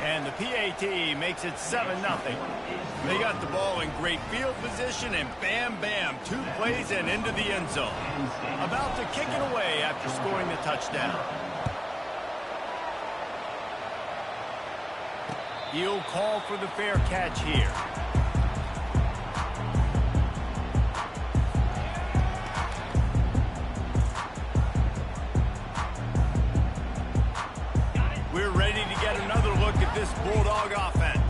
And the PAT makes it 7-0. They got the ball in great field position, and bam, bam, 2 plays and into the end zone. About to kick it away after scoring the touchdown. He'll call for the fair catch here. We're ready to get another look at this Bulldog offense.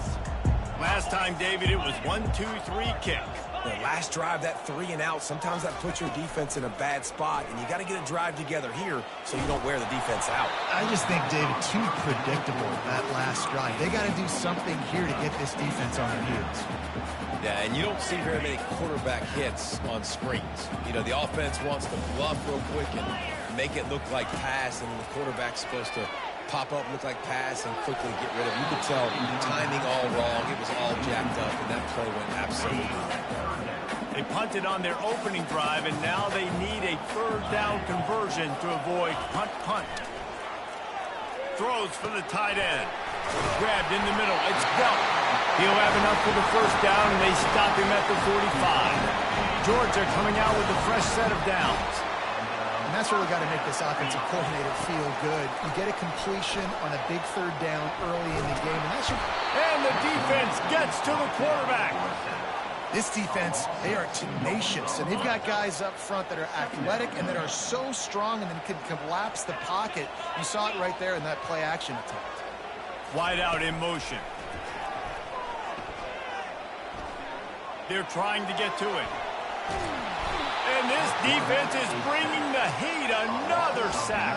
Last time, David, it was 1-2-3 kick. The last drive, that 3 and out, sometimes that puts your defense in a bad spot, and you got to get a drive together here so you don't wear the defense out. I just think, David, too predictable, that last drive. They got to do something here to get this defense on their heels. Yeah, and you don't see very many quarterback hits on screens. You know, the offense wants to bluff real quick and make it look like pass, and the quarterback's supposed to pop up, look like pass, and quickly get rid of it. You could tell timing all wrong. It was all jacked up, and that play went absolutely wrong. They punted on their opening drive, and now they need a 3rd down conversion to avoid punt. Throws for the tight end. Grabbed in the middle. It's Belt. He'll have enough for the 1st down, and they stop him at the 45. Georgia coming out with a fresh set of downs. And that's really got to make this offensive coordinator feel good. You get a completion on a big 3rd down early in the game, and that should... And the defense gets to the quarterback. This defense, they are tenacious, and they've got guys up front that are athletic and that are so strong and then can collapse the pocket. You saw it right there in that play-action attempt. Wide out in motion. They're trying to get to it. And this defense is bringing the heat. Another sack.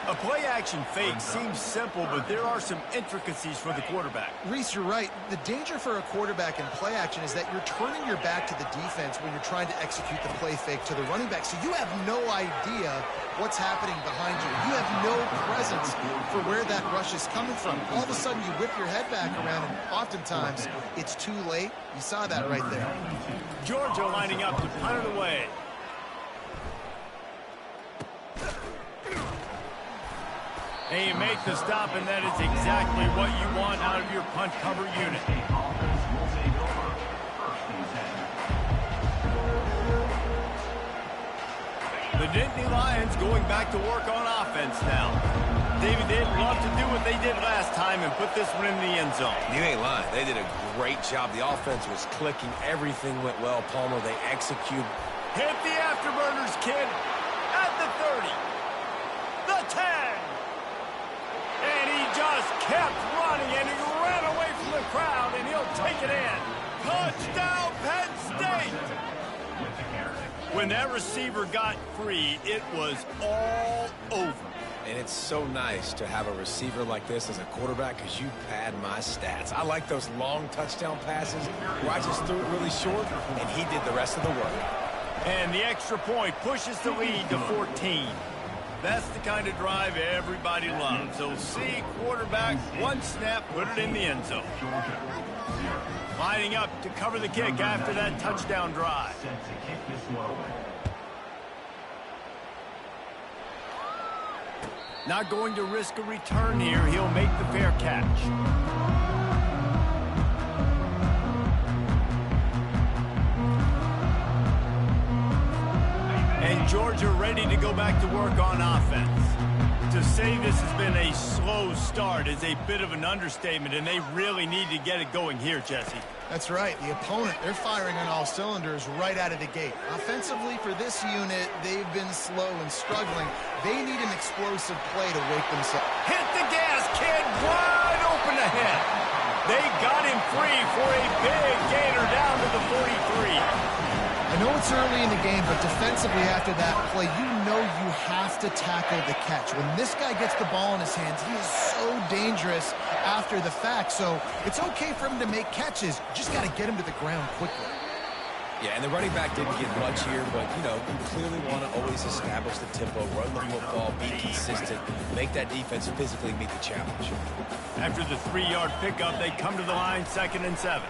A play-action fake seems simple, but there are some intricacies for the quarterback. Reese, you're right. The danger for a quarterback in play-action is that you're turning your back to the defense when you're trying to execute the play fake to the running back. So you have no idea what's happening behind you. You have no presence for where that rush is coming from. All of a sudden, you whip your head back around, and oftentimes it's too late. You saw that right there. Georgia lining up to punt it away. And you make the stop, and that is exactly what you want out of your punt cover unit. The Nittany Lions going back to work on offense now. David, they'd love to do what they did last time and put this one in the end zone. You ain't lying. They did a great job. The offense was clicking. Everything went well. Palmer, they executed. Hit the afterburners, kid. At the 30. The 10. And he just kept running, and he ran away from the crowd, and he'll take it in. Touchdown, Penn State! When that receiver got free, it was all over. And it's so nice to have a receiver like this as a quarterback because you pad my stats. I like those long touchdown passes where I just threw it really short, and he did the rest of the work. And the extra point pushes the lead to 14. That's the kind of drive everybody loves. So see quarterback, 1 snap, put it in the end zone. Lining up to cover the kick after that touchdown drive. Not going to risk a return here. He'll make the fair catch. And Georgia ready to go back to work on offense. To say this has been a slow start is a bit of an understatement, and they really need to get it going here, Jesse. That's right. The opponent, they're firing on all cylinders right out of the gate. Offensively, for this unit, they've been slow and struggling. They need an explosive play to wake themselves. Hit the gas, kid. Wide open ahead. They got him free for a big gainer down to the 43. I know it's early in the game, but defensively after that play, you know you have to tackle the catch. When this guy gets the ball in his hands, he is so dangerous after the fact. So it's okay for him to make catches. You just got to get him to the ground quickly. Yeah, and the running back didn't get much here, but, you know, you clearly want to always establish the tempo, run the football, be consistent, make that defense physically meet the challenge. After the 3-yard pickup, they come to the line 2nd and 7.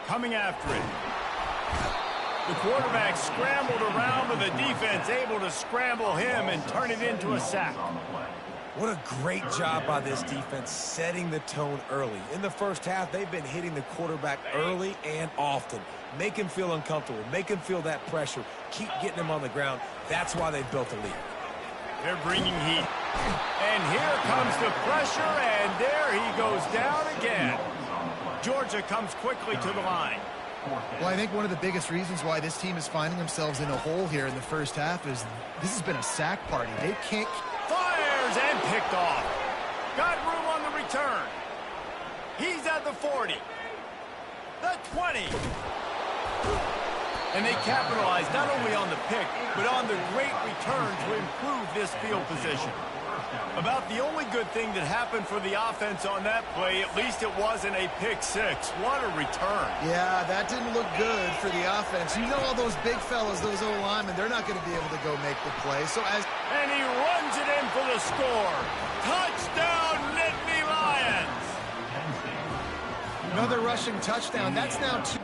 Coming after it. The quarterback scrambled around, but the defense able to scramble him and turn it into a sack. What a great job by this defense setting the tone early. In the first half, they've been hitting the quarterback early and often. Make him feel uncomfortable. Make him feel that pressure. Keep getting him on the ground. That's why they've built a lead. They're bringing heat. And here comes the pressure, and there he goes down again. Georgia comes quickly to the line. Well, I think one of the biggest reasons why this team is finding themselves in a hole here in the first half is this has been a sack party. They can't... Fires and picked off. Got room on the return. He's at the 40. The 20. And they capitalized not only on the pick, but on the great return to improve this field position. About the only good thing that happened for the offense on that play, at least it wasn't a pick six. What a return. Yeah, that didn't look good for the offense. You know all those big fellas, those O-linemen, they're not going to be able to go make the play. And he runs it in for the score. Touchdown, Nittany Lions. Another rushing touchdown. That's now 2.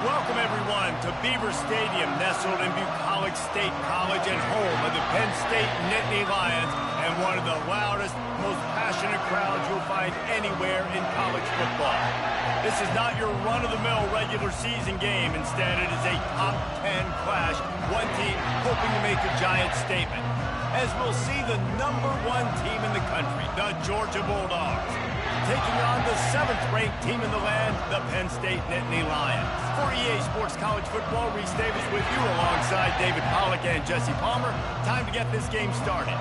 Welcome, everyone, to Beaver Stadium, nestled in Bucolic State College and home of the Penn State Nittany Lions and one of the loudest, most passionate crowds you'll find anywhere in college football. This is not your run-of-the-mill regular season game. Instead, it is a top 10 clash, one team hoping to make a giant statement. As we'll see the #1 team in the country, the Georgia Bulldogs, taking on the 7th-ranked team in the land, the Penn State Nittany Lions. For EA Sports College Football, Reese Davis with you alongside David Pollack and Jesse Palmer. Time to get this game started.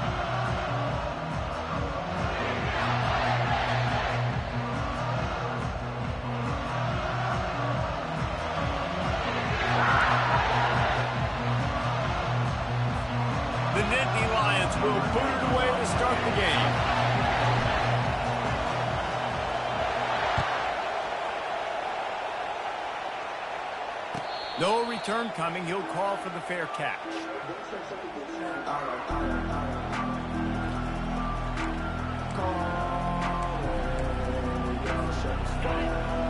The Nittany Lions will boot it away to start the game. No return coming. He'll call for the fair catch.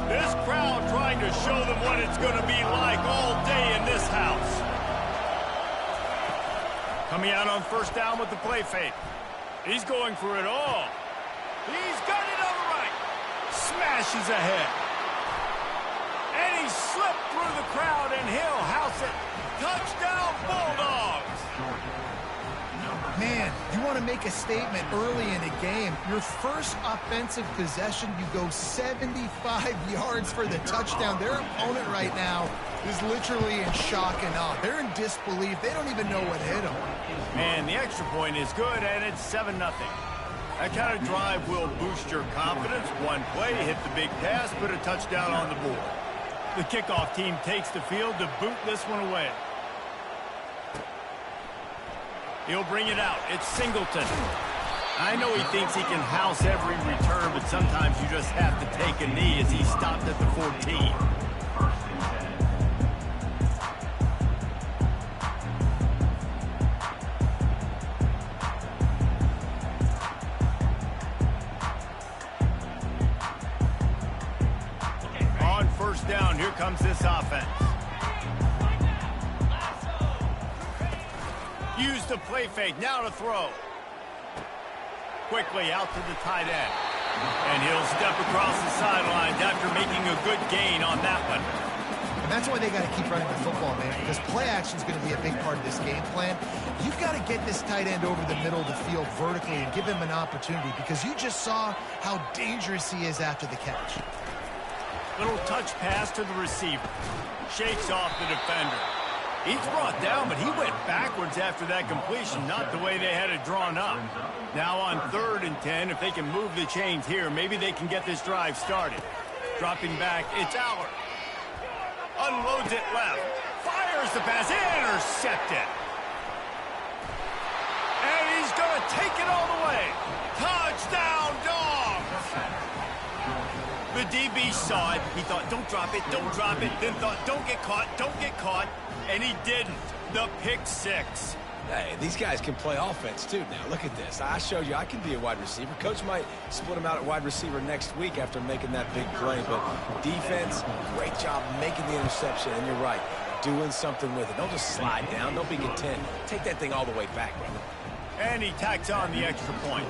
This crowd trying to show them what it's going to be like all day in this house. Coming out on first down with the play fake. He's going for it all. He's got it on the right. Smashes ahead. And he slipped through the crowd, and he'll house it. Touchdown, Bulldogs! Man, you want to make a statement early in a game. Your first offensive possession, you go 75 yards for the touchdown. Their opponent right now is literally in shock and awe. They're in disbelief. They don't even know what hit them. And the extra point is good, and it's 7-0. That kind of drive will boost your confidence. One play, hit the big pass, put a touchdown on the board. The kickoff team takes the field to boot this one away. He'll bring it out. It's Singleton. I know he thinks he can house every return, but sometimes you just have to take a knee as he stopped at the 14. On first down, here comes this offense. Use the play fake, now to throw. Quickly out to the tight end. And he'll step across the sidelines after making a good gain on that one. And that's why they got to keep running the football, man, because play action is going to be a big part of this game plan. You've got to get this tight end over the middle of the field vertically and give him an opportunity, because you just saw how dangerous he is after the catch. Little touch pass to the receiver. Shakes off the defender. He's brought down, but he went backwards after that completion, not the way they had it drawn up. Now on 3rd and 10, if they can move the chains here, maybe they can get this drive started. Dropping back, it's Aller. Unloads it left. Fires the pass. Intercepted. And he's going to take it all the way. Touchdown, Dogs! The DB saw it. He thought, don't drop it, don't drop it. Then thought, don't get caught, don't get caught. And he didn't. The pick 6. Hey, these guys can play offense, too, now. Look at this. I showed you I can be a wide receiver. Coach might split him out at wide receiver next week after making that big play. But defense, great job making the interception. And you're right, doing something with it. Don't just slide down. Don't be content. Take that thing all the way back, brother. And he tacks on the extra point.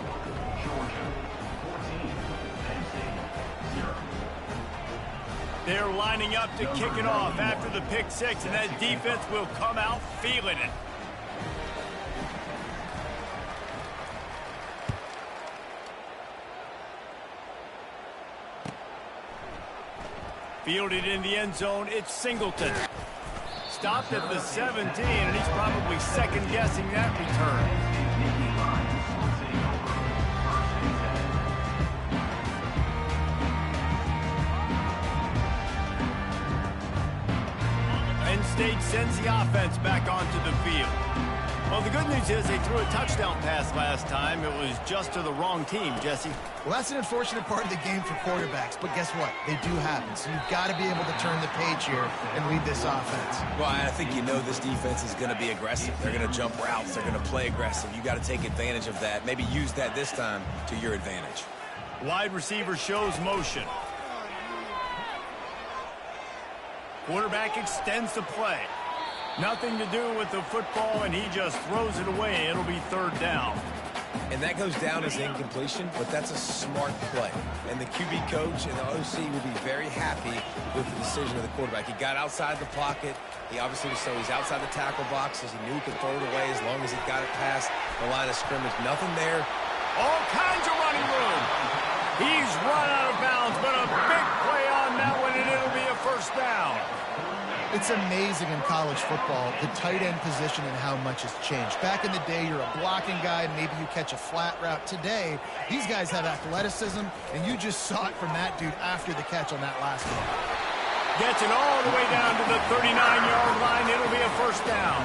They're lining up to kick it off after the pick 6, and that defense will come out feeling it. Fielded in the end zone, it's Singleton. Stopped at the 17, and he's probably second-guessing that return. State sends the offense back onto the field. Well, the good news is they threw a touchdown pass last time. It was just to the wrong team, Jesse. Well, that's an unfortunate part of the game for quarterbacks, but guess what? They do happen. So you've got to be able to turn the page here and lead this offense. Well, I think you know this defense is going to be aggressive. They're going to jump routes. They're going to play aggressive. You got to take advantage of that. Maybe use that this time to your advantage. Wide receiver shows motion. Quarterback extends the play. Nothing to do with the football, and he just throws it away. It'll be 3rd down. And that goes down as incompletion, but that's a smart play. And the QB coach and the OC will be very happy with the decision of the quarterback. He got outside the pocket. He obviously was so he's outside the tackle boxes. He knew he could throw it away as long as he got it past the line of scrimmage. Nothing there. All kinds of running room. He's run out of bounds, but a big play on that one, and it'll be a 1st down. It's amazing in college football, the tight end position and how much has changed. Back in the day, you're a blocking guy, maybe you catch a flat route. Today, these guys have athleticism, and you just saw it from that dude after the catch on that last one. Gets it all the way down to the 39-yard line. It'll be a 1st down.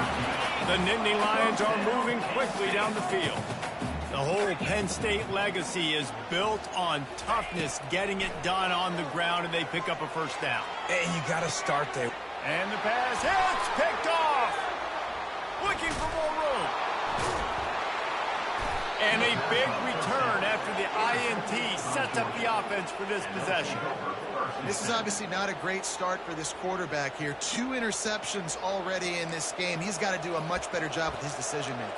The Nittany Lions are moving quickly down the field. The whole Penn State legacy is built on toughness, getting it done on the ground, and they pick up a 1st down. And you got to start there. And the pass hits, picked off. Looking for more room. And a big return after the INT sets up the offense for this possession. This is obviously not a great start for this quarterback here. 2 interceptions already in this game. He's got to do a much better job with his decision-making.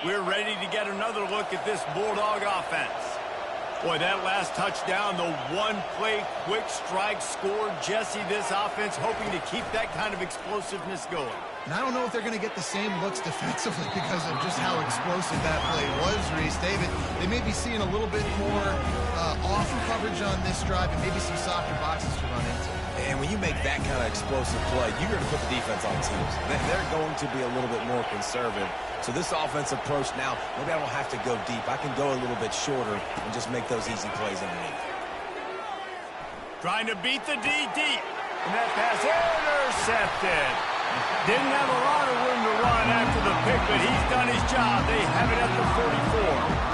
We're ready to get another look at this Bulldog offense. Boy, that last touchdown, the one-play quick strike scored. Jesse, this offense hoping to keep that kind of explosiveness going. And I don't know if they're going to get the same looks defensively because of just how explosive that play was, Reese. David, they may be seeing a little bit more off coverage on this drive and maybe some softer boxes to run into. And when you make that kind of explosive play, you're going to put the defense on teams. They're going to be a little bit more conservative. So this offense approach now, maybe I don't have to go deep. I can go a little bit shorter and just make those easy plays underneath. Trying to beat the D deep. And that pass intercepted. Didn't have a lot of room to run after the pick, but he's done his job. They have it at the 44.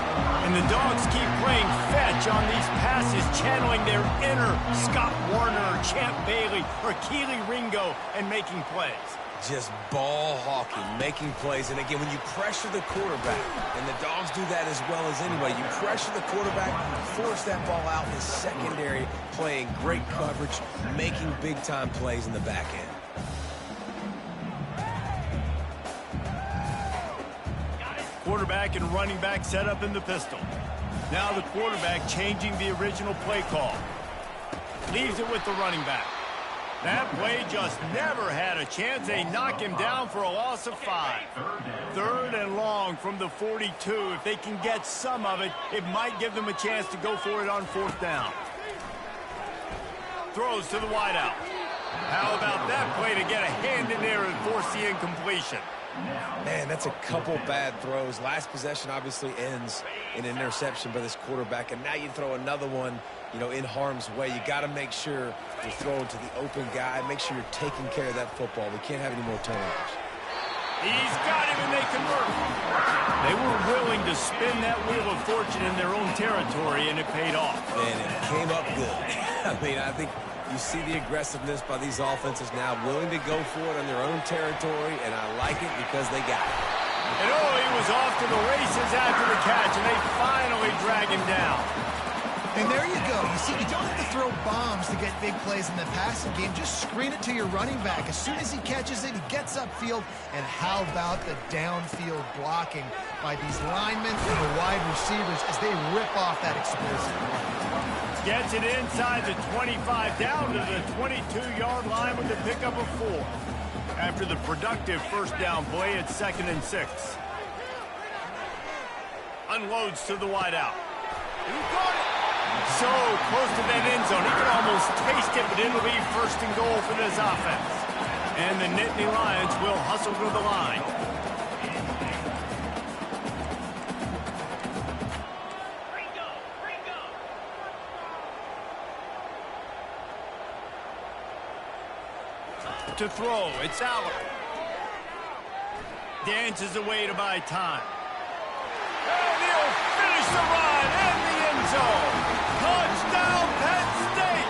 And the Dogs keep playing fetch on these passes, channeling their inner Scott Warner, or Champ Bailey, or Keely Ringo, and making plays. Just ball hawking, making plays. And again, when you pressure the quarterback, and the Dogs do that as well as anybody, you pressure the quarterback, force that ball out in the secondary, playing great coverage, making big-time plays in the back end. Quarterback and running back set up in the pistol. Now the quarterback changing the original play call. Leaves it with the running back. That play just never had a chance. They knock him down for a loss of 5. 3rd and long from the 42. If they can get some of it, it might give them a chance to go for it on 4th down. Throws to the wideout. How about that play to get a hand in there and force the incompletion? Man, that's a couple bad throws. Last possession obviously ends in an interception by this quarterback, and now you throw another one, you know, in harm's way. You got to make sure you're throwing to the open guy. Make sure you're taking care of that football. We can't have any more turnovers. He's got him, and they convert. They were willing to spin that wheel of fortune in their own territory, and it paid off. And it came up good. I mean, I think you see the aggressiveness by these offenses now, willing to go for it on their own territory, and I like it because they got it. And he was off to the races after the catch, and they finally drag him down. And there you go. You see, you don't have to throw bombs to get big plays in the passing game. Just screen it to your running back. As soon as he catches it, he gets upfield. And how about the downfield blocking by these linemen and the wide receivers as they rip off that explosive run. Gets it inside the 25, down to the 22-yard line with the pickup of 4. After the productive first down play at 2nd and 6. Unloads to the wideout. He got it. So close to that end zone. He can almost taste it, but it'll be 1st and goal for this offense. And the Nittany Lions will hustle to the line. To throw, it's Allen. Dances away to buy time. And he'll finish the run in the end zone. Touchdown, Penn State!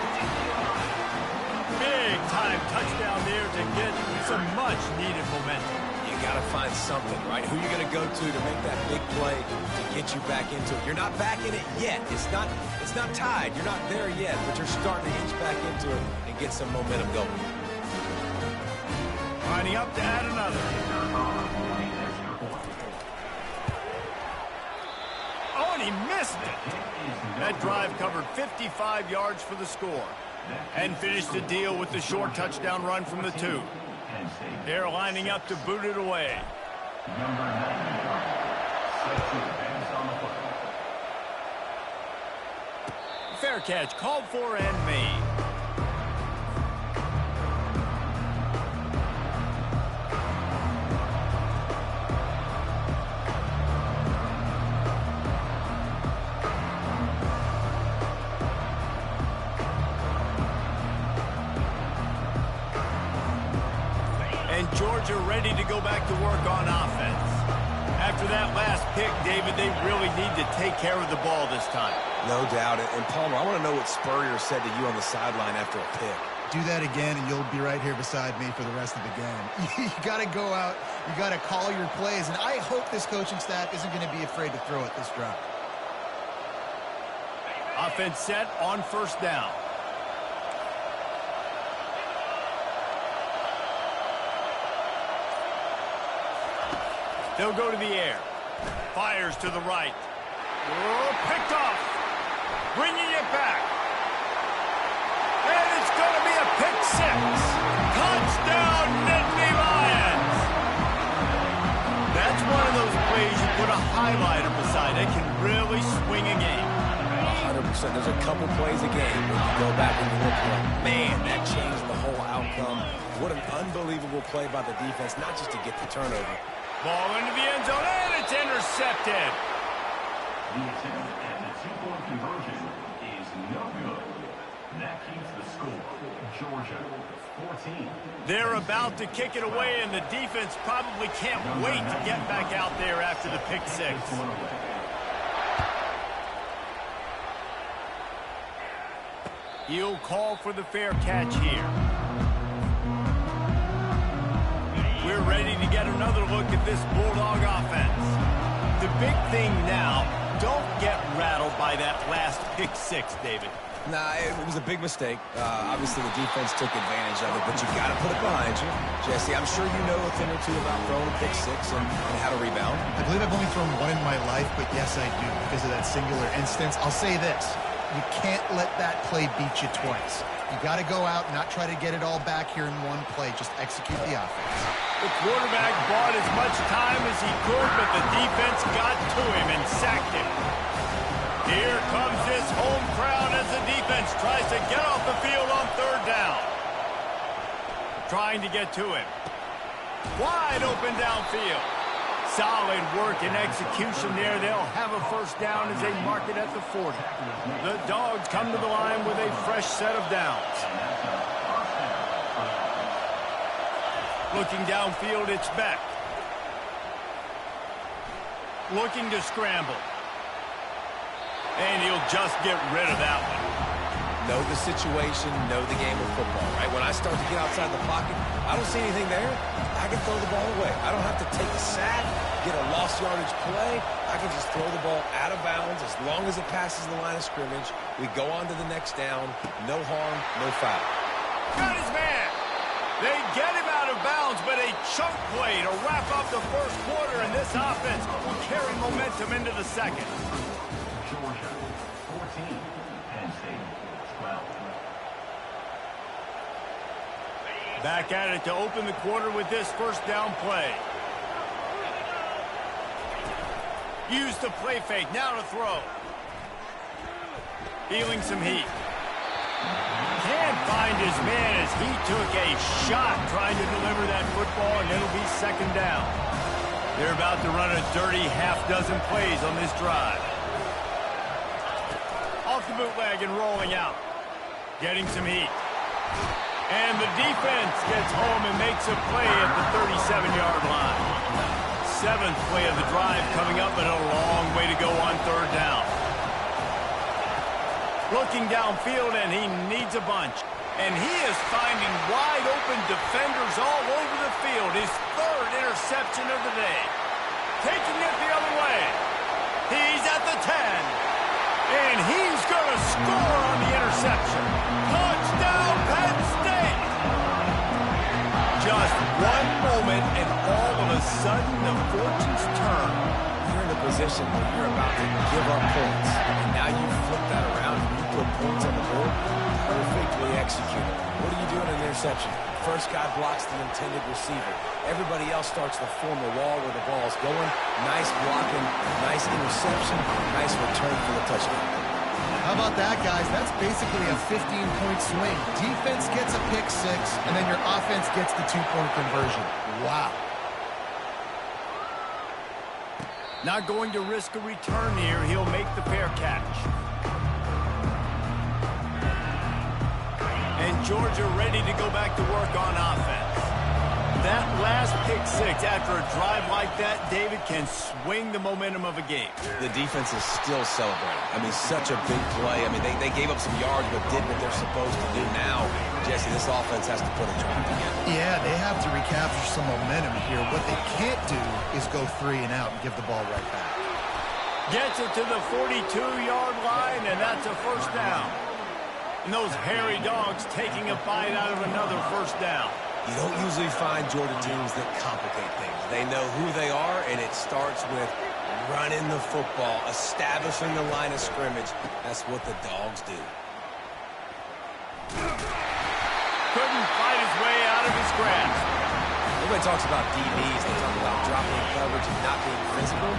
Big time touchdown there to get some much-needed momentum. You got to find something, right? Who you going to go to make that big play to get you back into it? You're not back in it yet. It's not tied. You're not there yet, but you're starting to inch back into it and get some momentum going. Lining up to add another. Oh, and he missed it. That drive covered 55 yards for the score. And finished the deal with the short touchdown run from the 2. They're lining up to boot it away. Fair catch called for and made. And Georgia ready to go back to work on offense. After that last pick, David, they really need to take care of the ball this time. No doubt. And Palmer, I want to know what Spurrier said to you on the sideline after a pick. Do that again, and you'll be right here beside me for the rest of the game. You got to go out. You got to call your plays. And I hope this coaching staff isn't going to be afraid to throw it this drive. Offense set on 1st down. They'll go to the air. Fires to the right. Oh, picked off. Bringing it back. And it's going to be a pick 6. Touchdown, Nittany Lions. That's one of those plays you put a highlighter beside. It can really swing a game. 100%. There's a couple plays a game where you go back and you look like, man, that changed the whole outcome. What an unbelievable play by the defense, not just to get the turnover. Ball into the end zone, and it's intercepted. The attempt at the 2-point conversion is no good. That keeps the score. Georgia, 14. They're about to kick it away, and the defense probably can't wait to get back out there after the pick 6. He'll call for the fair catch here. ready to get another look at this Bulldog offense. The big thing now, don't get rattled by that last pick six, David. Nah, it was a big mistake. Obviously, the defense took advantage of it, but you got to put it behind you. Jesse, I'm sure you know a thing or two about throwing a pick six and how to rebound. I believe I've only thrown one in my life, but yes, I do because of that singular instance. I'll say this. You can't let that play beat you twice. You got to go out and not try to get it all back here in one play. Just execute the offense. The quarterback bought as much time as he could, but the defense got to him and sacked him. Here comes this home crowd as the defense tries to get off the field on third down. Trying to get to him. Wide open downfield. Solid work and execution there. They'll have a first down as they mark it at the 40. The Dogs come to the line with a fresh set of downs. Looking downfield, it's Beck. Looking to scramble. And he'll just get rid of that one. Know the situation, know the game of football, right? When I start to get outside the pocket, I don't see anything there. I can throw the ball away. I don't have to take a sack, get a lost yardage play. I can just throw the ball out of bounds as long as it passes the line of scrimmage. We go on to the next down. No harm, no foul. Got his man. They get him out of bounds, but a chunk play to wrap up the first quarter, and this offense will carry momentum into the second. Georgia, 14. Penn State, 12. Back at it to open the quarter with this first down play. Use the play fake, now to throw. Feeling some heat. Can't find his man as he took a shot trying to deliver that football, and it'll be second down. They're about to run a dirty half-dozen plays on this drive. Off the bootleg and rolling out. Getting some heat. And the defense gets home and makes a play at the 37-yard line. Seventh play of the drive coming up, but a long way to go on third down. Looking downfield, and he needs a bunch. And he is finding wide-open defenders all over the field. His third interception of the day. Taking it the other way. He's at the 10. And he's going to score on the interception. Touchdown, Penn State! Just one moment, and all of a sudden, the fortunes turn. You're in a position where you're about to give up points. And now you flip that around and you put points on the board. Perfectly executed. What do you do in an interception? First guy blocks the intended receiver. Everybody else starts to form a wall where the ball's going. Nice blocking, nice interception, nice return for the touchdown. How about that, guys? That's basically a 15-point swing. Defense gets a pick six, and then your offense gets the two-point conversion. Wow. Not going to risk a return here. He'll make the fair catch. And Georgia ready to go back to work on offense. That last pick six after a drive like that, David, can swing the momentum of a game. The defense is still celebrating. I mean, such a big play. I mean, they gave up some yards but did what they're supposed to do. Now, Jesse, this offense has to put a drive together. Yeah, they have to recapture some momentum here. What they can't do is go 3 and out and give the ball right back. Gets it to the 42-yard line, and that's a first down. And those hairy Dogs taking a bite out of another first down. You don't usually find Georgia teams that complicate things. They know who they are, and it starts with running the football, establishing the line of scrimmage. That's what the Dogs do. Couldn't fight his way out of his grasp. Everybody talks about DBs. They talk about dropping coverage and not being physical.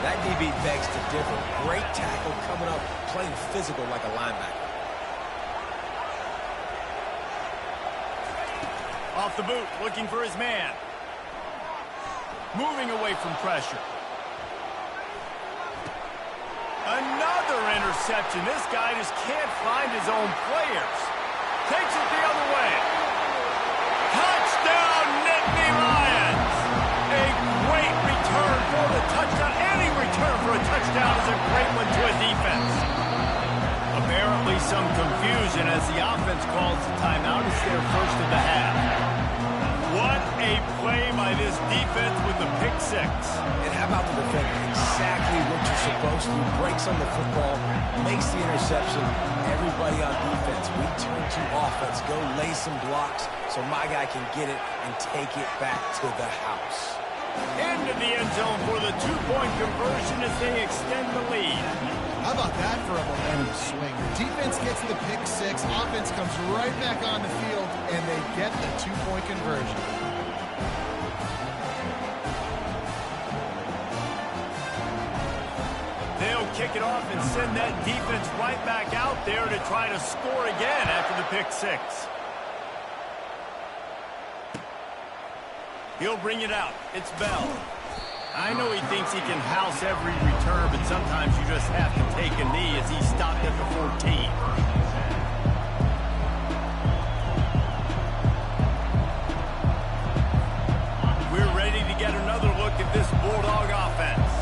That DB begs to differ. Great tackle coming up, playing physical like a linebacker. Off the boot, looking for his man. Moving away from pressure. Another interception. This guy just can't find his own players. Takes it the other way. Touchdown, Nittany Lions! A great return for the touchdown. Any return for a touchdown is a great one to a defense. Apparently some confusion as the offense calls the timeout. It's their first of the half. What a play by this defense with the pick six. And how about the defender? Exactly what you're supposed to. Breaks on the football, makes the interception. Everybody on defense, we turn to offense. Go lay some blocks so my guy can get it and take it back to the house. Into the end zone for the two-point conversion as they extend the lead. How about that for a momentum swing? The defense gets the pick six, offense comes right back on the field, and they get the two-point conversion. They'll kick it off and send that defense right back out there to try to score again after the pick six. He'll bring it out. It's Bell. I know he thinks he can house every return, but sometimes you just have to take a knee as he stopped at the 14. We're ready to get another look at this Bulldog offense.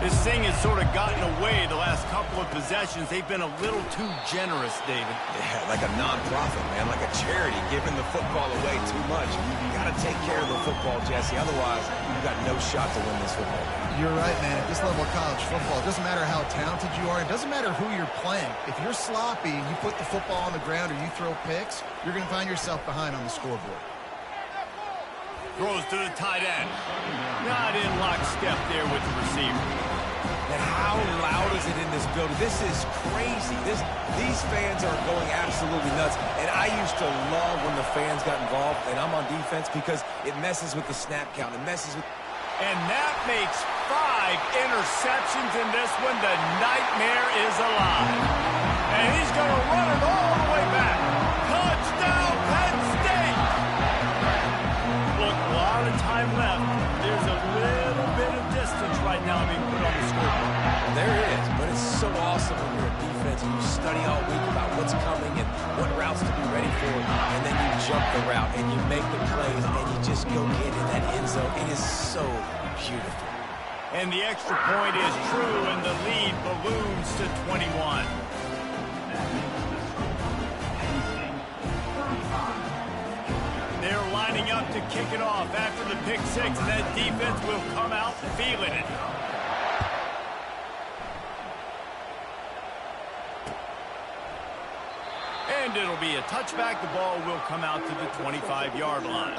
This thing has sort of gotten away the last couple of possessions. They've been a little too generous, David. Yeah, like a non-profit, man, like a charity, giving the football away too much. You got to take care of the football, Jesse. Otherwise, you've got no shot to win this football game. You're right, man. At this level of college football, it doesn't matter how talented you are. It doesn't matter who you're playing. If you're sloppy and you put the football on the ground or you throw picks, you're going to find yourself behind on the scoreboard. Throws to the tight end. Not in lockstep there with the receiver. And how loud is it in this building? This is crazy. These fans are going absolutely nuts. And I used to love when the fans got involved, and I'm on defense because it messes with the snap count. It messes with... And that makes 5 interceptions in this one. The nightmare is alive. And he's going to run it all the way back. Touchdown, Penn State! Look, a lot of time left. There's a little bit of distance right now being put on the scoreboard. There is, but it's so awesome when you're a defense and you study all week about what's coming and what routes to be ready for, and then you jump the route and you make the plays and you just go in that end zone. It is so beautiful. And the extra point is true, and the lead balloons to 21. They're lining up to kick it off after the pick six, and that defense will come out feeling it. And it'll be a touchback. The ball will come out to the 25-yard line.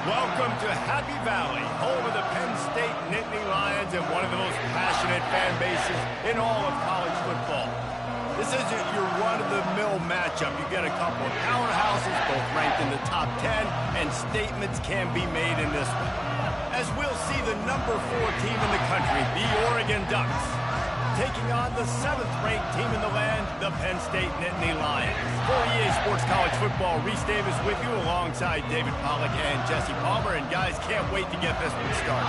Welcome to Happy Valley, home of the Penn State Nittany Lions and one of the most passionate fan bases in all of college football. This isn't your run-of-the-mill matchup. You get a couple of powerhouses, both ranked in the top 10, and statements can be made in this one. As we'll see the number 4 team in the country, the Oregon Ducks, taking on the 7th-ranked team in the land, the Penn State Nittany Lions. For EA Sports College Football, Reese Davis with you alongside David Pollack and Jesse Palmer. And guys, can't wait to get this one started.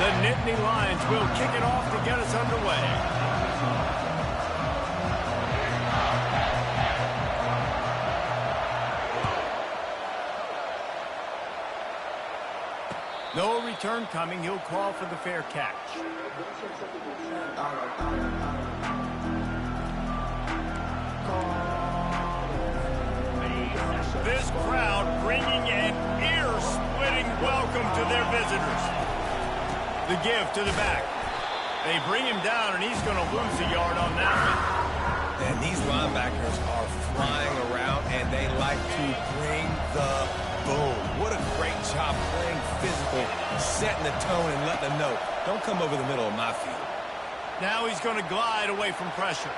The Nittany Lions will kick it off to get us underway. No return coming. He'll call for the fair catch. This crowd bringing an ear-splitting welcome to their visitors. The give to the back. They bring him down, and he's going to lose a yard on that one. And these linebackers are flying around, and they like to bring the boom. What a great job playing physical, setting the tone, and letting them know, don't come over the middle of my field. Now he's going to glide away from pressure.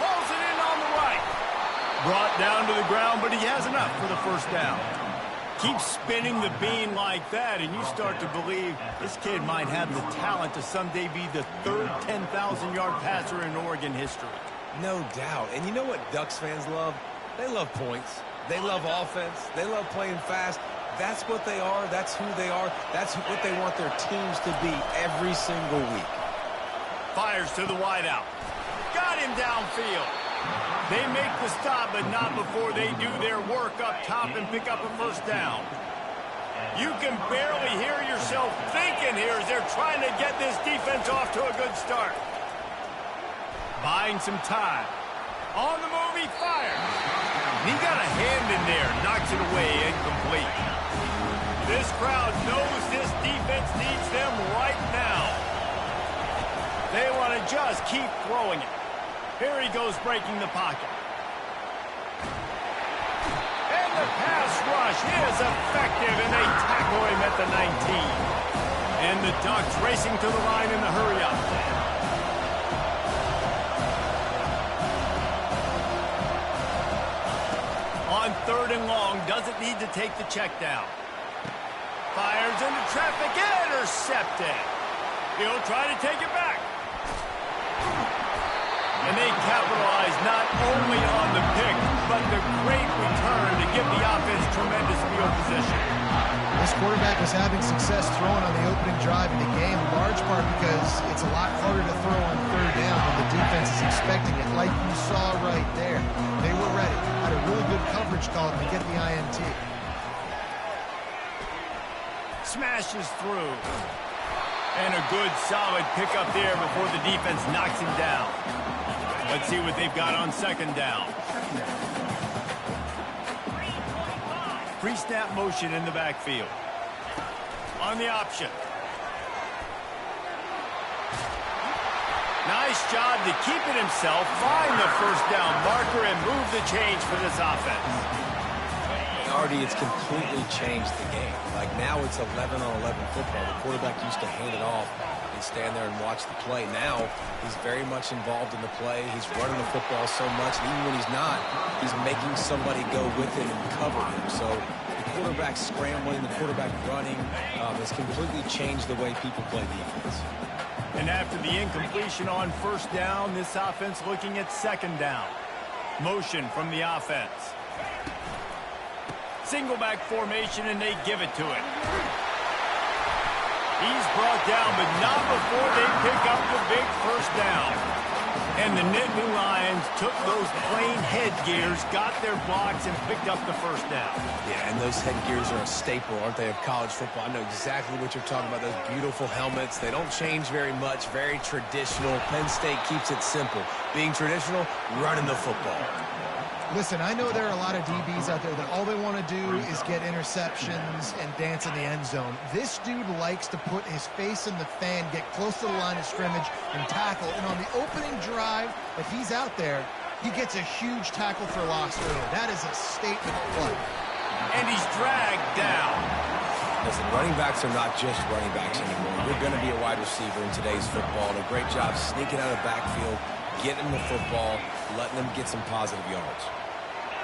Pulls it in on the right. Brought down to the ground, but he has enough for the first down. Keep spinning the bean like that, and you start to believe this kid might have the talent to someday be the 3rd 10,000-yard passer in Oregon history. No doubt. And you know what Ducks fans love? They love points. They love offense. They love playing fast. That's what they are. That's who they are. That's what they want their teams to be every single week. Fires to the wideout. Got him downfield. They make the stop, but not before they do their work up top and pick up a first down. You can barely hear yourself thinking here as they're trying to get this defense off to a good start. Buying some time. On the move, he fires. He got a hand in there, knocks it away, incomplete. This crowd knows this defense needs them right now. They want to just keep throwing it. Here he goes, breaking the pocket. And the pass rush is effective, and they tackle him at the 19. And the Ducks racing to the line in the hurry-up. On 3rd and long, doesn't need to take the check down. Fires into traffic, intercepted. He'll try to take it back. And they capitalize not only on the pick, but the great return to give the offense tremendous field position. This quarterback was having success throwing on the opening drive of the game, in large part because it's a lot harder to throw on 3rd down when the defense is expecting it, like you saw right there. They were ready. Had a really good coverage call to get the INT. Smashes through. And a good, solid pickup there before the defense knocks him down. Let's see what they've got on 2nd down. Pre-snap motion in the backfield. On the option. Nice job to keep it himself, find the first down marker, and move the change for this offense. Already, it's completely changed the game. Like now it's 11-on-11 football. The quarterback used to hand it off and stand there and watch the play. Now he's very much involved in the play. He's running the football so much. And even when he's not, he's making somebody go with him and cover him. So the quarterback scrambling, the quarterback running has completely changed the way people play defense. And after the incompletion on 1st down, this offense looking at 2nd down. Motion from the offense. Single back formation, and they give it to him. He's brought down, but not before they pick up the big first down. And the Nittany Lions took those plain headgears, got their blocks, and picked up the first down. Yeah, and those headgears are a staple, aren't they, of college football? I know exactly what you're talking about, those beautiful helmets. They don't change very much, very traditional. Penn State keeps it simple. Being traditional, running the football. Listen, I know there are a lot of DBs out there that all they want to do is get interceptions and dance in the end zone. This dude likes to put his face in the fan, get close to the line of scrimmage, and tackle. And on the opening drive that he's out there, he gets a huge tackle for loss early. That is a statement play. And he's dragged down. Listen, running backs are not just running backs anymore. You're going to be a wide receiver in today's football. And a great job sneaking out of the backfield, getting the football, letting them get some positive yards.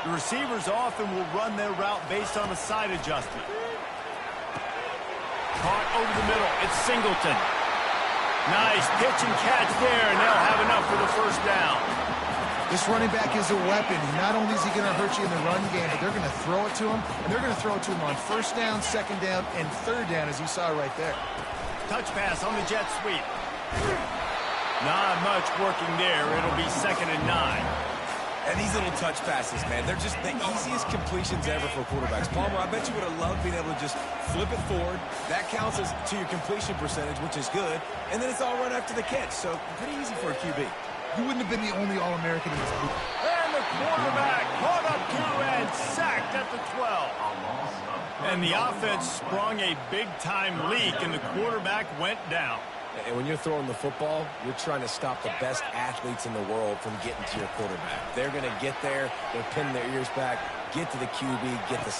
The receivers often will run their route based on a side adjustment. Caught over the middle. It's Singleton. Nice pitch and catch there, and they'll have enough for the first down. This running back is a weapon. Not only is he going to hurt you in the run game, but they're going to throw it to him, and they're going to throw it to him on first down, second down, and third down, as you saw right there. Touch pass on the jet sweep. Not much working there. It'll be 2nd and 9. And these little touch passes, man, they're just the easiest completions ever for quarterbacks. Palmer, I bet you would have loved being able to just flip it forward. That counts as to your completion percentage, which is good. And then it's all right after the catch. So pretty easy for a QB. You wouldn't have been the only All-American in this group. And the quarterback caught up to and sacked at the 12. And the offense sprung a big-time leak, and the quarterback went down. And when you're throwing the football, you're trying to stop the best athletes in the world from getting to your quarterback. They're going to get there. They're pinning their ears back, get to the QB, get the...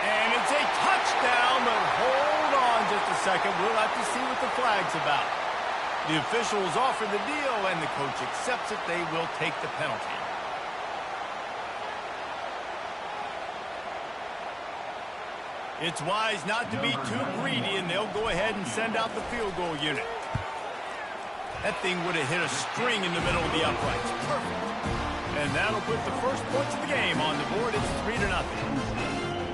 And it's a touchdown, but hold on just a second. We'll have to see what the flag's about. The officials offer the deal, and the coach accepts it. They will take the penalty. It's wise not to be too greedy, and they'll go ahead and send out the field goal unit. That thing would have hit a string in the middle of the uprights. Perfect. And that'll put the first points of the game on the board. It's 3-0.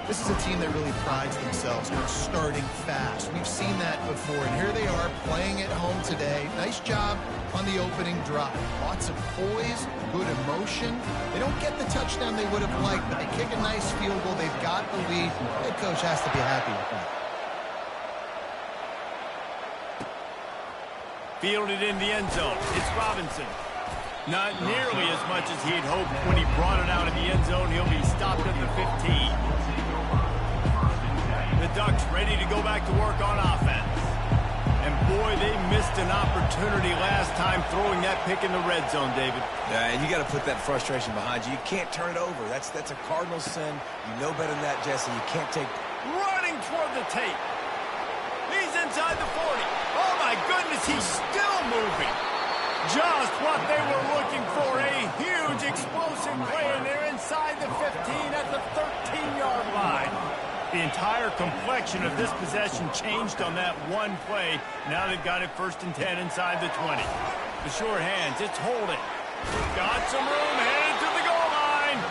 This is a team that really prides themselves on starting fast. We've seen that before, and here they are playing at home today. Nice job on the opening drive. Lots of poise, good emotion. They don't get the touchdown they would have liked, but they kick a nice field goal. They've got the lead. The head coach has to be happy with that. Fielded in the end zone. It's Robinson. Not nearly as much as he'd hoped when he brought it out of the end zone. He'll be stopped at the 15. The Ducks ready to go back to work on offense. And boy, they missed an opportunity last time throwing that pick in the red zone, David. Yeah, and you got to put that frustration behind you. You can't turn it over. That's a cardinal sin. You know better than that, Jesse. You can't take... Running toward the tape. He's inside the 40. Oh, my goodness, he's still moving. Just what they were looking for. A huge explosive play, and they're inside the 15 at the 13-yard line. The entire complexion of this possession changed on that one play. Now they've got it 1st and 10 inside the 20. The short hands, it's holding. Got some room, headed to the goal line.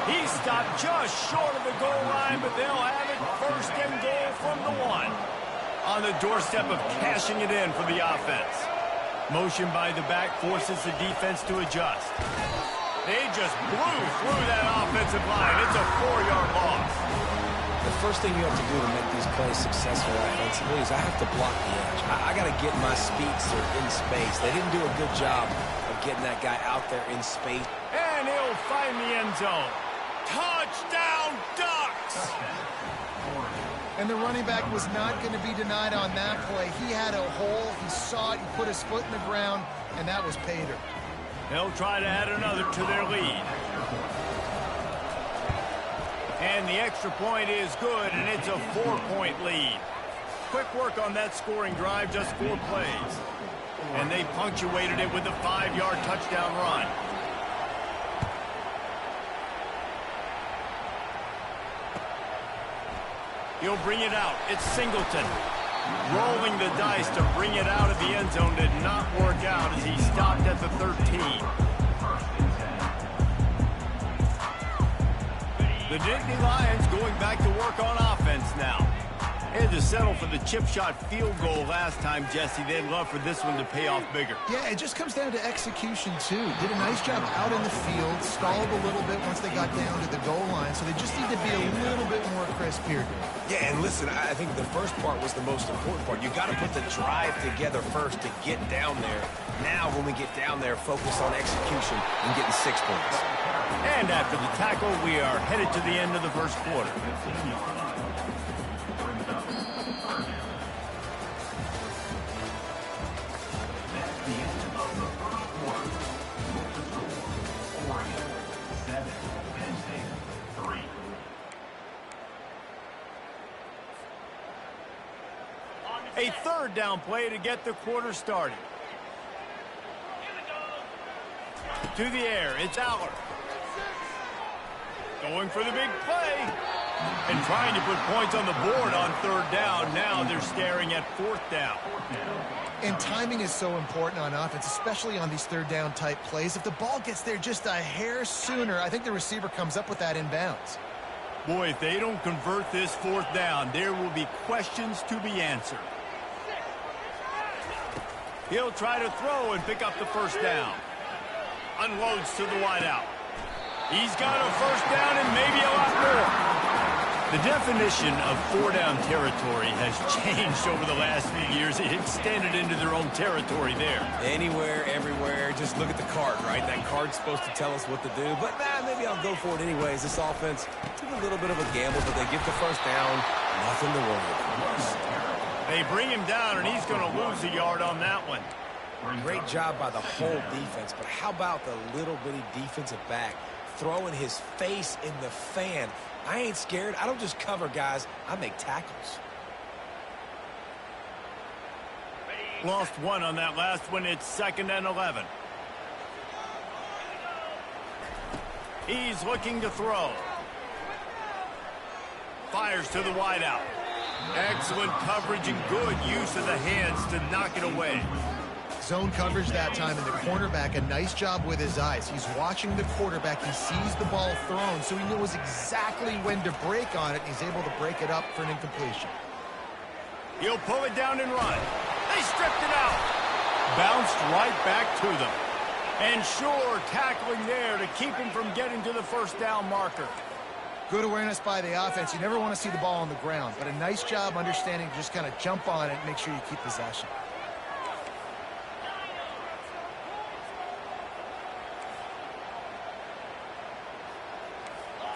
He stopped just short of the goal line, but they'll have it 1st and goal from the 1. On the doorstep of cashing it in for the offense. Motion by the back forces the defense to adjust. They just blew through that offensive line. It's a 4-yard loss. The first thing you have to do to make these plays successful offensively is I have to block the edge. I got to get my speedster in space. They didn't do a good job of getting that guy out there in space. And he'll find the end zone. Touchdown, Ducks! And the running back was not going to be denied on that play. He had a hole. He saw it. He put his foot in the ground, and that was pay dirt. They'll try to add another to their lead. And the extra point is good, and it's a 4-point lead. Quick work on that scoring drive, just 4 plays. And they punctuated it with a 5-yard touchdown run. He'll bring it out. It's Singleton. Rolling the dice to bring it out of the end zone did not work out as he stopped at the 13. The Nittany Lions going back to work on offense now. They had to settle for the chip shot field goal last time, Jesse. They'd love for this one to pay off bigger. Yeah, it just comes down to execution, too. Did a nice job out in the field, stalled a little bit once they got down to the goal line, so they just need to be a little bit more crisp here. Yeah, and listen, I think the first part was the most important part. You got to put the drive together first to get down there. Now, when we get down there, focus on execution and getting 6 points. And after the tackle, we are headed to the end of the first quarter. a third down play to get the quarter started. To the air, it's Aller. Going for the big play. And trying to put points on the board on third down. Now they're staring at fourth down. And timing is so important on offense, especially on these third down type plays. If the ball gets there just a hair sooner, I think the receiver comes up with that inbounds. Boy, if they don't convert this fourth down, there will be questions to be answered. He'll try to throw and pick up the first down. Unloads to the wideout. He's got a first down and maybe a lot more. The definition of four-down territory has changed over the last few years. It extended into their own territory there. Anywhere, everywhere, just look at the card, right? That card's supposed to tell us what to do, but maybe I'll go for it anyways. This offense took a little bit of a gamble, but they get the first down. Nothing to worry about. They bring him down, and he's going to lose a yard on that one. Great job by the whole defense, but how about the little bitty defensive back throwing his face in the fan? I ain't scared. I don't just cover guys. I make tackles. Lost one on that last one. It's 2nd and 11. He's looking to throw. Fires to the wideout. Excellent coverage and good use of the hands to knock it away. Zone coverage that time, and the cornerback, a nice job with his eyes. He's watching the quarterback. He sees the ball thrown, so he knows exactly when to break on it, and he's able to break it up for an incompletion. He'll pull it down and run. They stripped it out. Bounced right back to them. And sure, tackling there to keep him from getting to the first down marker. Good awareness by the offense. You never want to see the ball on the ground, but a nice job understanding to just kind of jump on it and make sure you keep possession.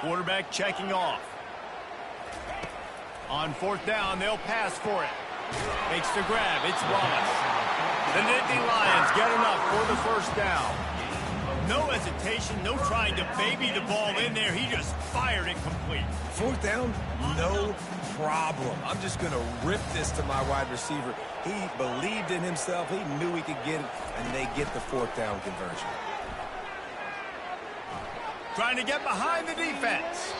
Quarterback checking off. On fourth down, they'll pass for it. Makes the grab. It's Wallace. The Nittany Lions get enough for the first down. No hesitation, no trying to baby the ball in there. He just fired it complete. Fourth down, no problem. I'm just going to rip this to my wide receiver. He believed in himself. He knew he could get it, and they get the fourth down conversion. Trying to get behind the defense.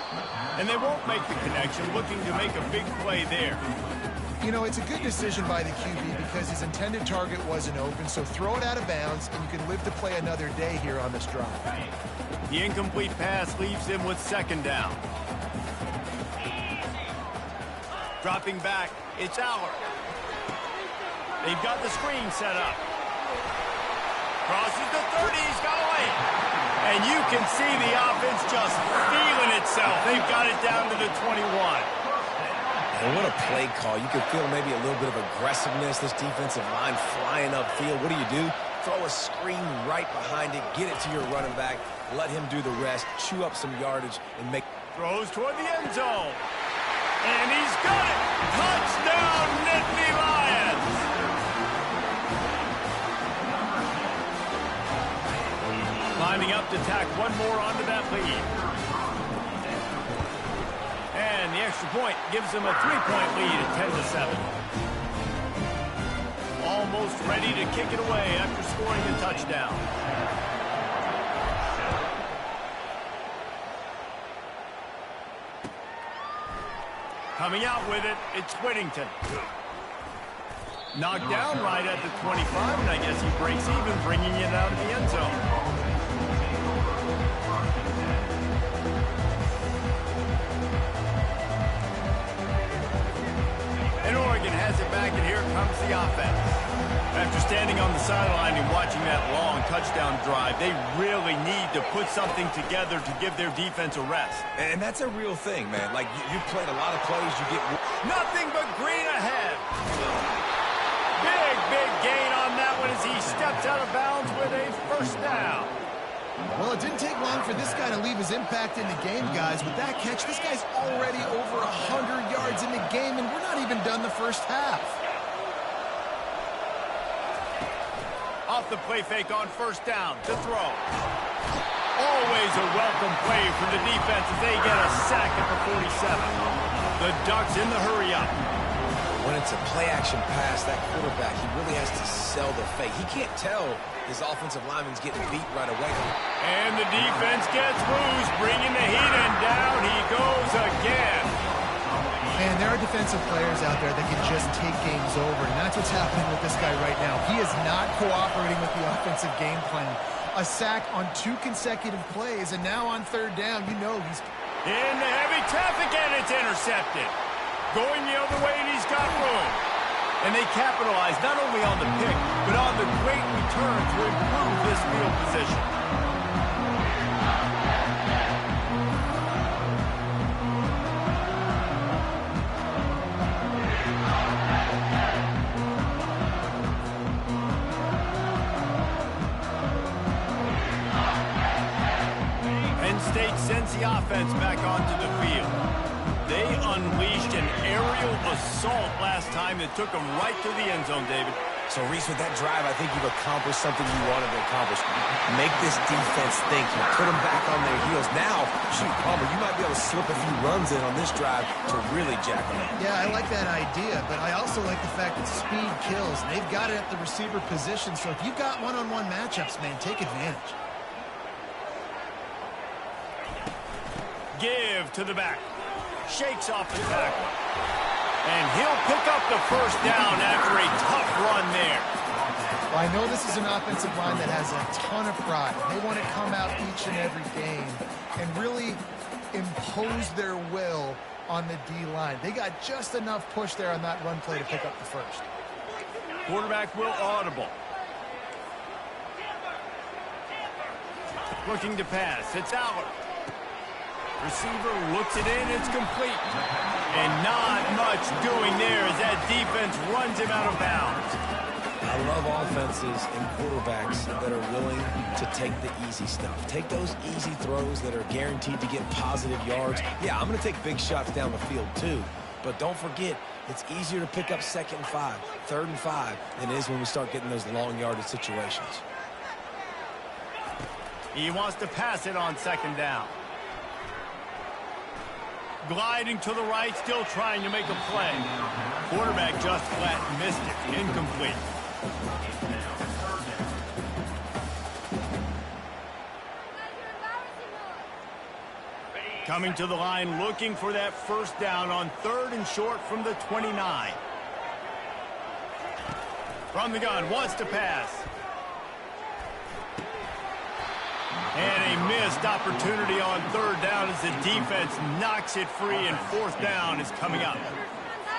And they won't make the connection, looking to make a big play there. You know, it's a good decision by the QB because his intended target wasn't open, so throw it out of bounds, and you can live to play another day here on this drive. The incomplete pass leaves him with 2nd down. Dropping back, it's Aller. They've got the screen set up. Crosses the 30, he's got away. And you can see the offense just feeling itself. They've got it down to the 21. And what a play call. You can feel maybe a little bit of aggressiveness. This defensive line flying upfield. What do? Throw a screen right behind it. Get it to your running back. Let him do the rest. Chew up some yardage and make... Throws toward the end zone. And he's got it. Touchdown, Nittany Lions. Climbing up to tack one more onto that lead. And the extra point gives them a 3-point lead at 10-7. Almost ready to kick it away after scoring a touchdown. Coming out with it, it's Whittington. Knocked down right at the 25, and I guess he breaks even, bringing it out of the end zone. And Oregon has it back, and here comes the offense. After standing on the sideline and watching that long touchdown drive, they really need to put something together to give their defense a rest. And that's a real thing, man. Like, you've played a lot of plays. You get... Nothing but green ahead. Big gain on that one as he steps out of bounds with a first down. Well, it didn't take long for this guy to leave his impact in the game, guys. With that catch, this guy's already over 100 yards in the game, and we're not even done the first half. Off the play fake on first down to throw. Always a welcome play for the defense as they get a sack at the 47. The Ducks in the hurry up. When it's a play-action pass, that quarterback, he really has to sell the fake. He can't tell his offensive lineman's getting beat right away. And the defense gets loose, bringing the heat, and down he goes again. Man, there are defensive players out there that can just take games over, and that's what's happening with this guy right now. He is not cooperating with the offensive game plan. A sack on 2 consecutive plays, and now on 3rd down, you know he's... In the heavy traffic, and it's intercepted. Going the other way, and he's got room. And they capitalize not only on the pick, but on the great return to improve this field position. Penn State sends the offense back onto the field. They unleashed an aerial assault last time that took them right to the end zone, David. So, Reese, with that drive, I think you've accomplished something you wanted to accomplish. Make this defense think. You put them back on their heels. Now, shoot, Palmer, you might be able to slip a few runs in on this drive to really jack them up. Yeah, I like that idea, but I also like the fact that speed kills. They've got it at the receiver position, so if you've got one-on-one matchups, man, take advantage. Give to the back. Shakes off the tackle. And he'll pick up the first down after a tough run there. Well, I know this is an offensive line that has a ton of pride. They want to come out each and every game and really impose their will on the D-line. They got just enough push there on that run play to pick up the first. Quarterback will audible. Looking to pass. It's out. Receiver looks it in, it's complete. And not much doing there as that defense runs him out of bounds. I love offenses and quarterbacks that are willing to take the easy stuff. Take those easy throws that are guaranteed to get positive yards. Yeah, I'm going to take big shots down the field too. But don't forget, it's easier to pick up 2nd and 5, 3rd and 5 than it is when we start getting those long yardage situations. He wants to pass it on 2nd down. Gliding to the right, still trying to make a play. Quarterback just flat missed it. Incomplete. Coming to the line, looking for that first down on 3rd and short from the 29. From the gun, wants to pass. And a missed opportunity on 3rd down as the defense knocks it free, and 4th down is coming up.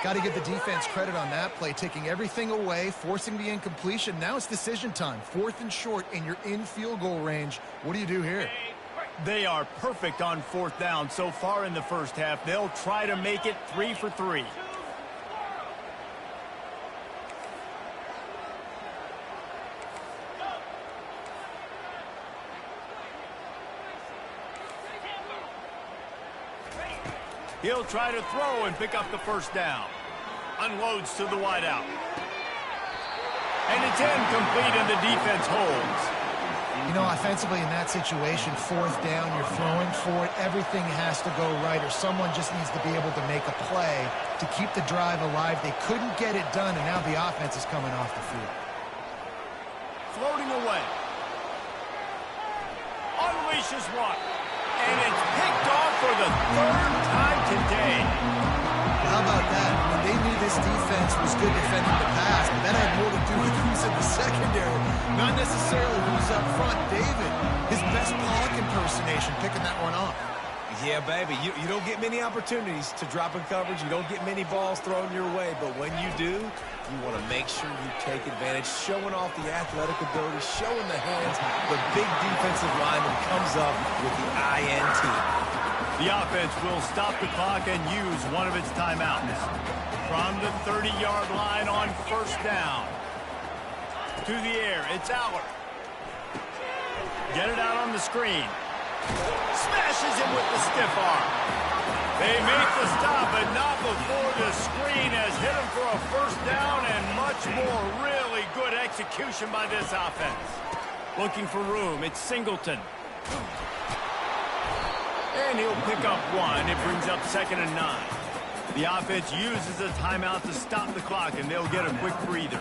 Got to give the defense credit on that play, taking everything away, forcing the incompletion. Now it's decision time. 4th and short, and you're in field goal range. What do you do here? They are perfect on 4th down so far in the first half. They'll try to make it 3 for 3. He'll try to throw and pick up the first down. Unloads to the wideout. And it's incomplete, and the defense holds. You know, offensively in that situation, 4th down, you're throwing for it. Everything has to go right, or someone just needs to be able to make a play to keep the drive alive. They couldn't get it done, and now the offense is coming off the field. Floating away. Unleashes one. And it's picked off for the 3rd time today. How about that? When they knew this defense was good defending the pass, but that had more to do with who's in the secondary, not necessarily who's up front. David, his best Pollock impersonation, picking that one off. Yeah, baby, you don't get many opportunities to drop in coverage. You don't get many balls thrown your way, but when you do, you want to make sure you take advantage, showing off the athletic ability, showing the hands. The big defensive lineman comes up with the INT. The offense will stop the clock and use one of its timeouts. From the 30-yard line on 1st down. To the air, it's Aller. Get it out on the screen. Smashes him with the stiff arm. They make the stop, but not before the screen has hit him for a first down, and much more. Really good execution by this offense. Looking for room. It's Singleton. And he'll pick up one. It brings up 2nd and 9. The offense uses a timeout to stop the clock, and they'll get a quick breather.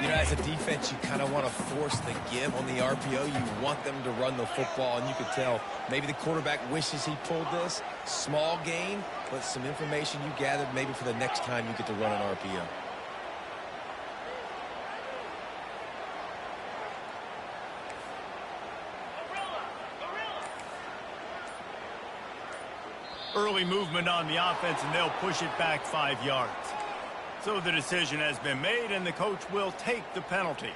You know, as a defense, you kind of want to force the give on the RPO. You want them to run the football, and you could tell maybe the quarterback wishes he pulled this. Small gain, but some information you gathered maybe for the next time you get to run an RPO. Early movement on the offense, and they'll push it back 5 yards. So the decision has been made, and the coach will take the penalty.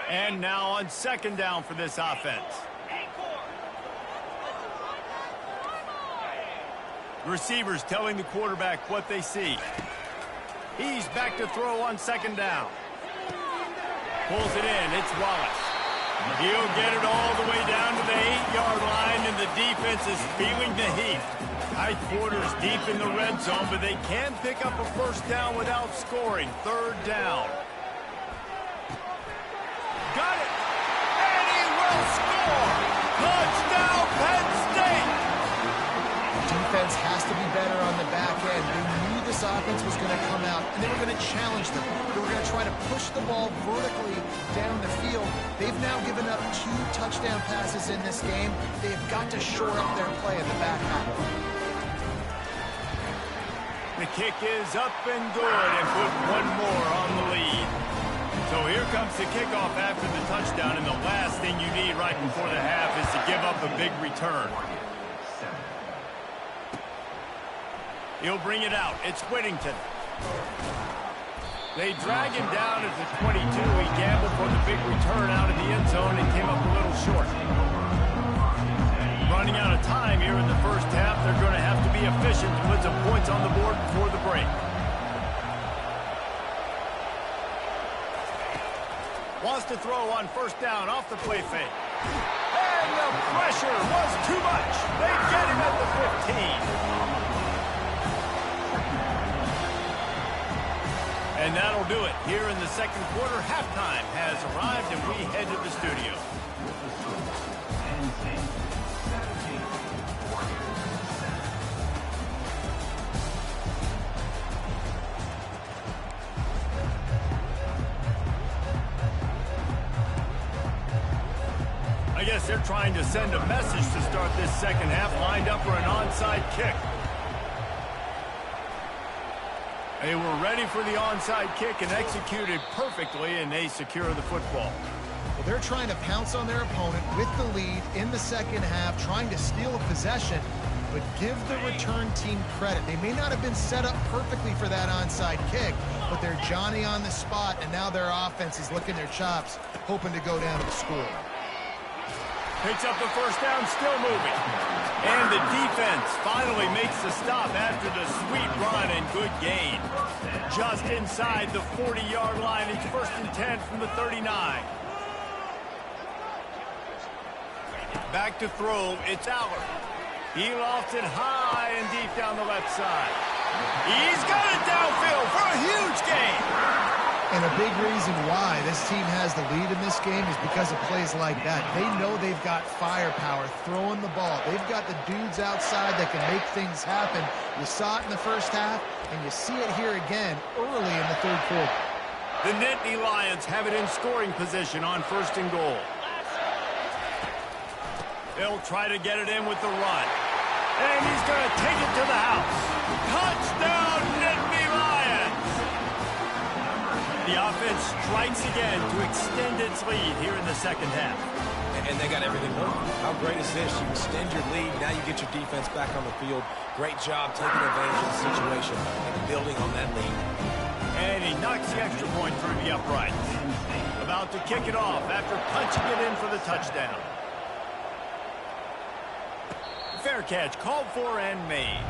And now on second down for this offense. Receivers telling the quarterback what they see. He's back to throw on second down. Pulls it in. It's Wallace. He'll get it all the way down to the 8-yard line, and the defense is feeling the heat. Tight quarters deep in the red zone, but they can pick up a first down without scoring. Third down. Got it! And he will score! Touchdown, Penn State! Defense has to be better on the back end. They knew this offense was going to come out, and they were going to challenge them. They were going to try to push the ball vertically down the field. They've now given up 2 touchdown passes in this game. They've got to shore up their play in the back half. The kick is up and good, and put one more on the lead. So here comes the kickoff after the touchdown, and the last thing you need right before the half is to give up a big return. He'll bring it out. It's Whittington. They drag him down at the 22. He gambled for the big return out of the end zone and came up a little short. Running out of time here in the first half. They're going to have to be efficient to put some points on the board before the break. Wants to throw on first down off the play fake. And the pressure was too much. They get him at the 15. And that'll do it. Here in the second quarter, halftime has arrived, and we head to the studio. I guess they're trying to send a message to start this second half, lined up for an onside kick. They were ready for the onside kick and executed perfectly, and they secure the football. Well, they're trying to pounce on their opponent with the lead in the second half, trying to steal a possession, but give the return team credit. They may not have been set up perfectly for that onside kick, but they're Johnny on the spot, and now their offense is licking their chops, hoping to go down and score. Picks up the first down, still moving. And the defense finally makes the stop after the sweet run and good gain. Just inside the 40-yard line. It's 1st and 10 from the 39. Back to throw. It's Allard. He lofts it high and deep down the left side. He's got it downfield for a huge gain. And a big reason why this team has the lead in this game is because of plays like that. They know they've got firepower throwing the ball. They've got the dudes outside that can make things happen. You saw it in the first half, and you see it here again early in the third quarter. The Nittany Lions have it in scoring position on 1st and goal. They'll try to get it in with the run. And he's going to take it to the house. Touchdown, Nittany Lions! The offense strikes again to extend its lead here in the second half. And they got everything working. How great is this? You extend your lead, now you get your defense back on the field. Great job taking advantage of the situation and building on that lead. And he knocks the extra point through the uprights. About to kick it off after punching it in for the touchdown. Fair catch called for and made.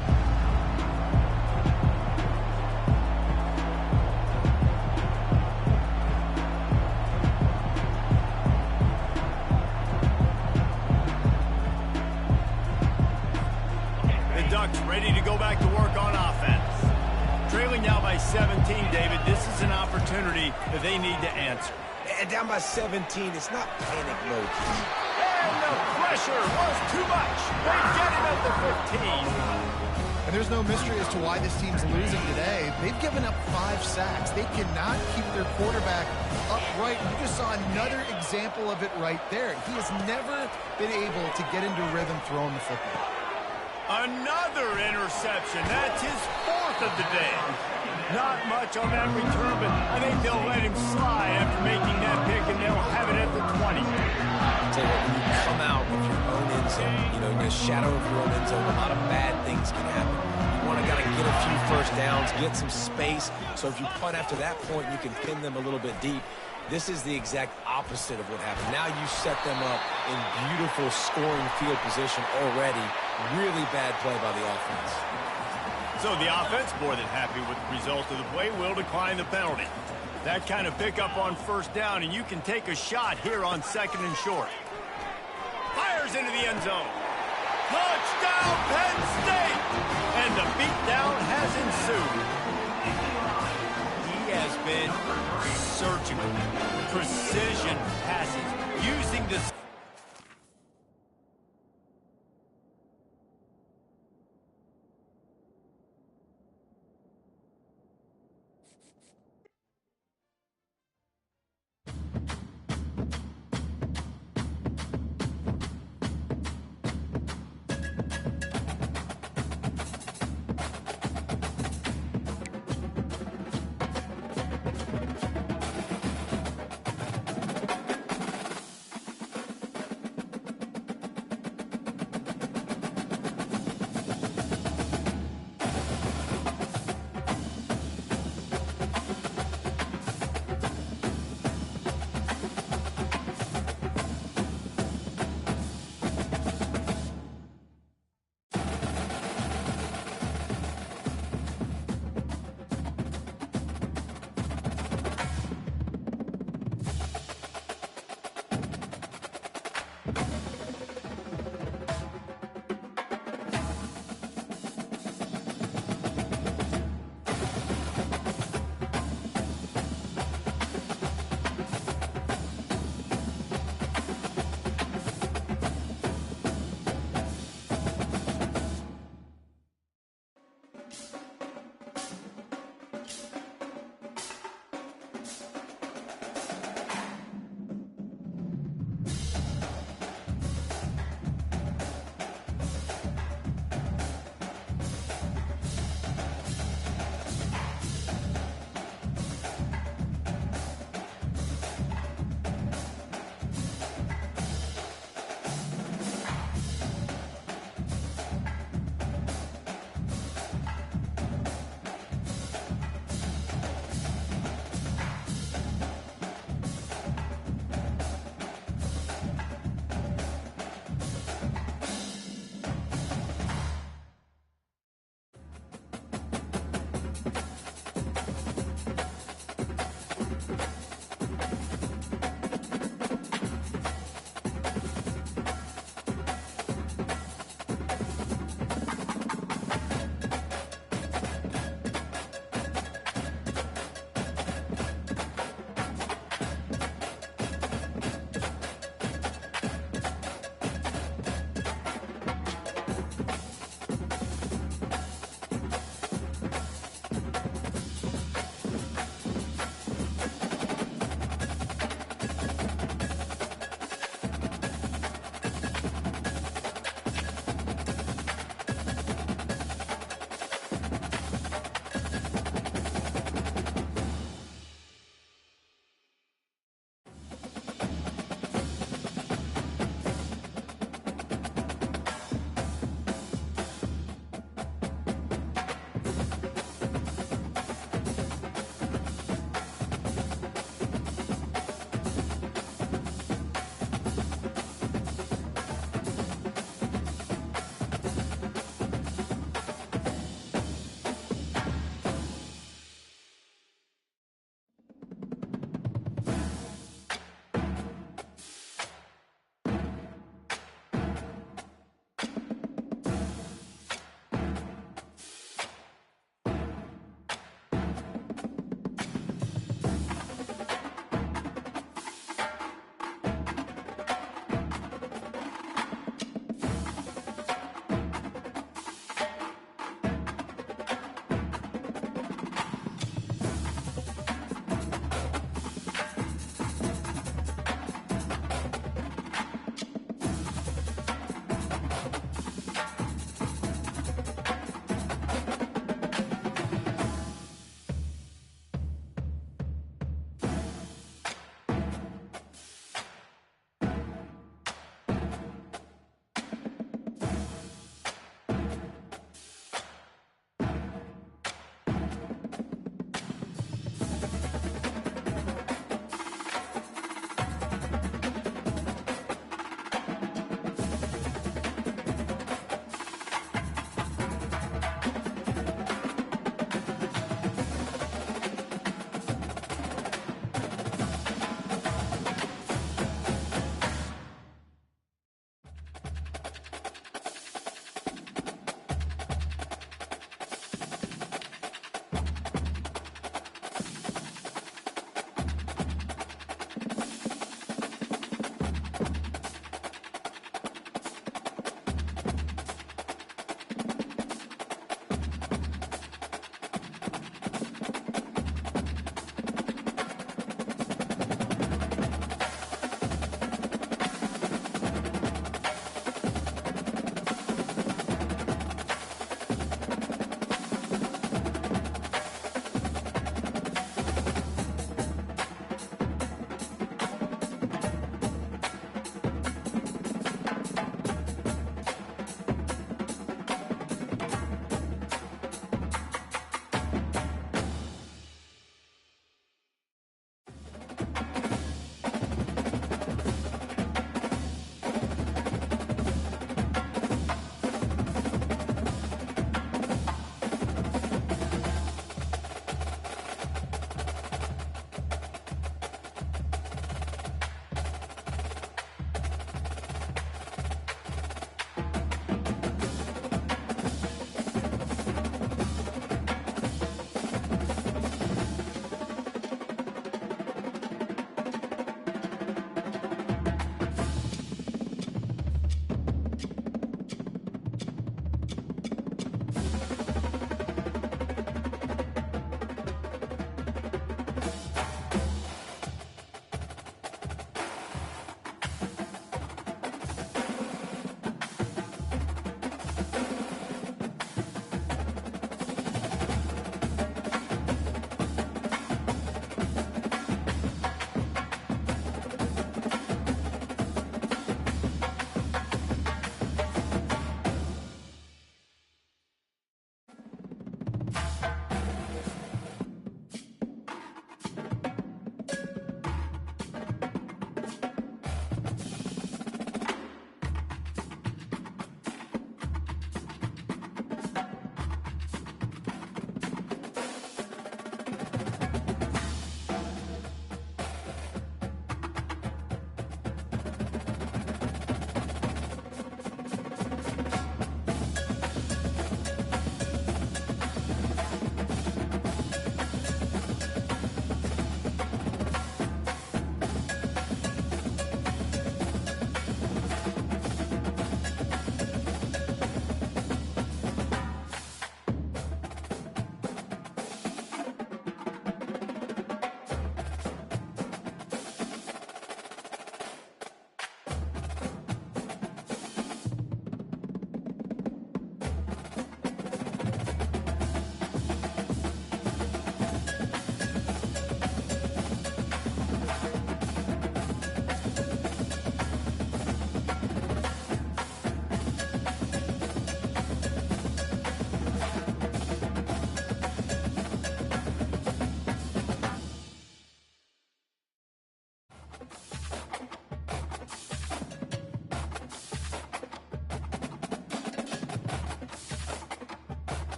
The Ducks ready to go back to work on offense. Trailing now by 17, David, this is an opportunity that they need to answer. And down by 17, it's not panic mode. And the pressure was too much. They get him at the 15. And there's no mystery as to why this team's losing today. They've given up 5 sacks. They cannot keep their quarterback upright. You just saw another example of it right there. He has never been able to get into rhythm throwing the football. Another interception. That's his 4th of the day. Not much on that return, but I think they'll let him slide after making that pick, and they'll have it at the 20. I'll tell you what, when you come out with your own end zone, you know, in the shadow of your own end zone, a lot of bad things can happen. You want to gotta get a few first downs, get some space, so if you punt after that point, you can pin them a little bit deep. This is the exact opposite of what happened. Now you set them up in beautiful scoring field position already. Really bad play by the offense. So the offense, more than happy with the result of the play, will decline the penalty. That kind of pickup on first down, and you can take a shot here on 2nd and short. Fires into the end zone. Touchdown, Penn State! And the beatdown has ensued. He has been surgical. Precision passes. Using this...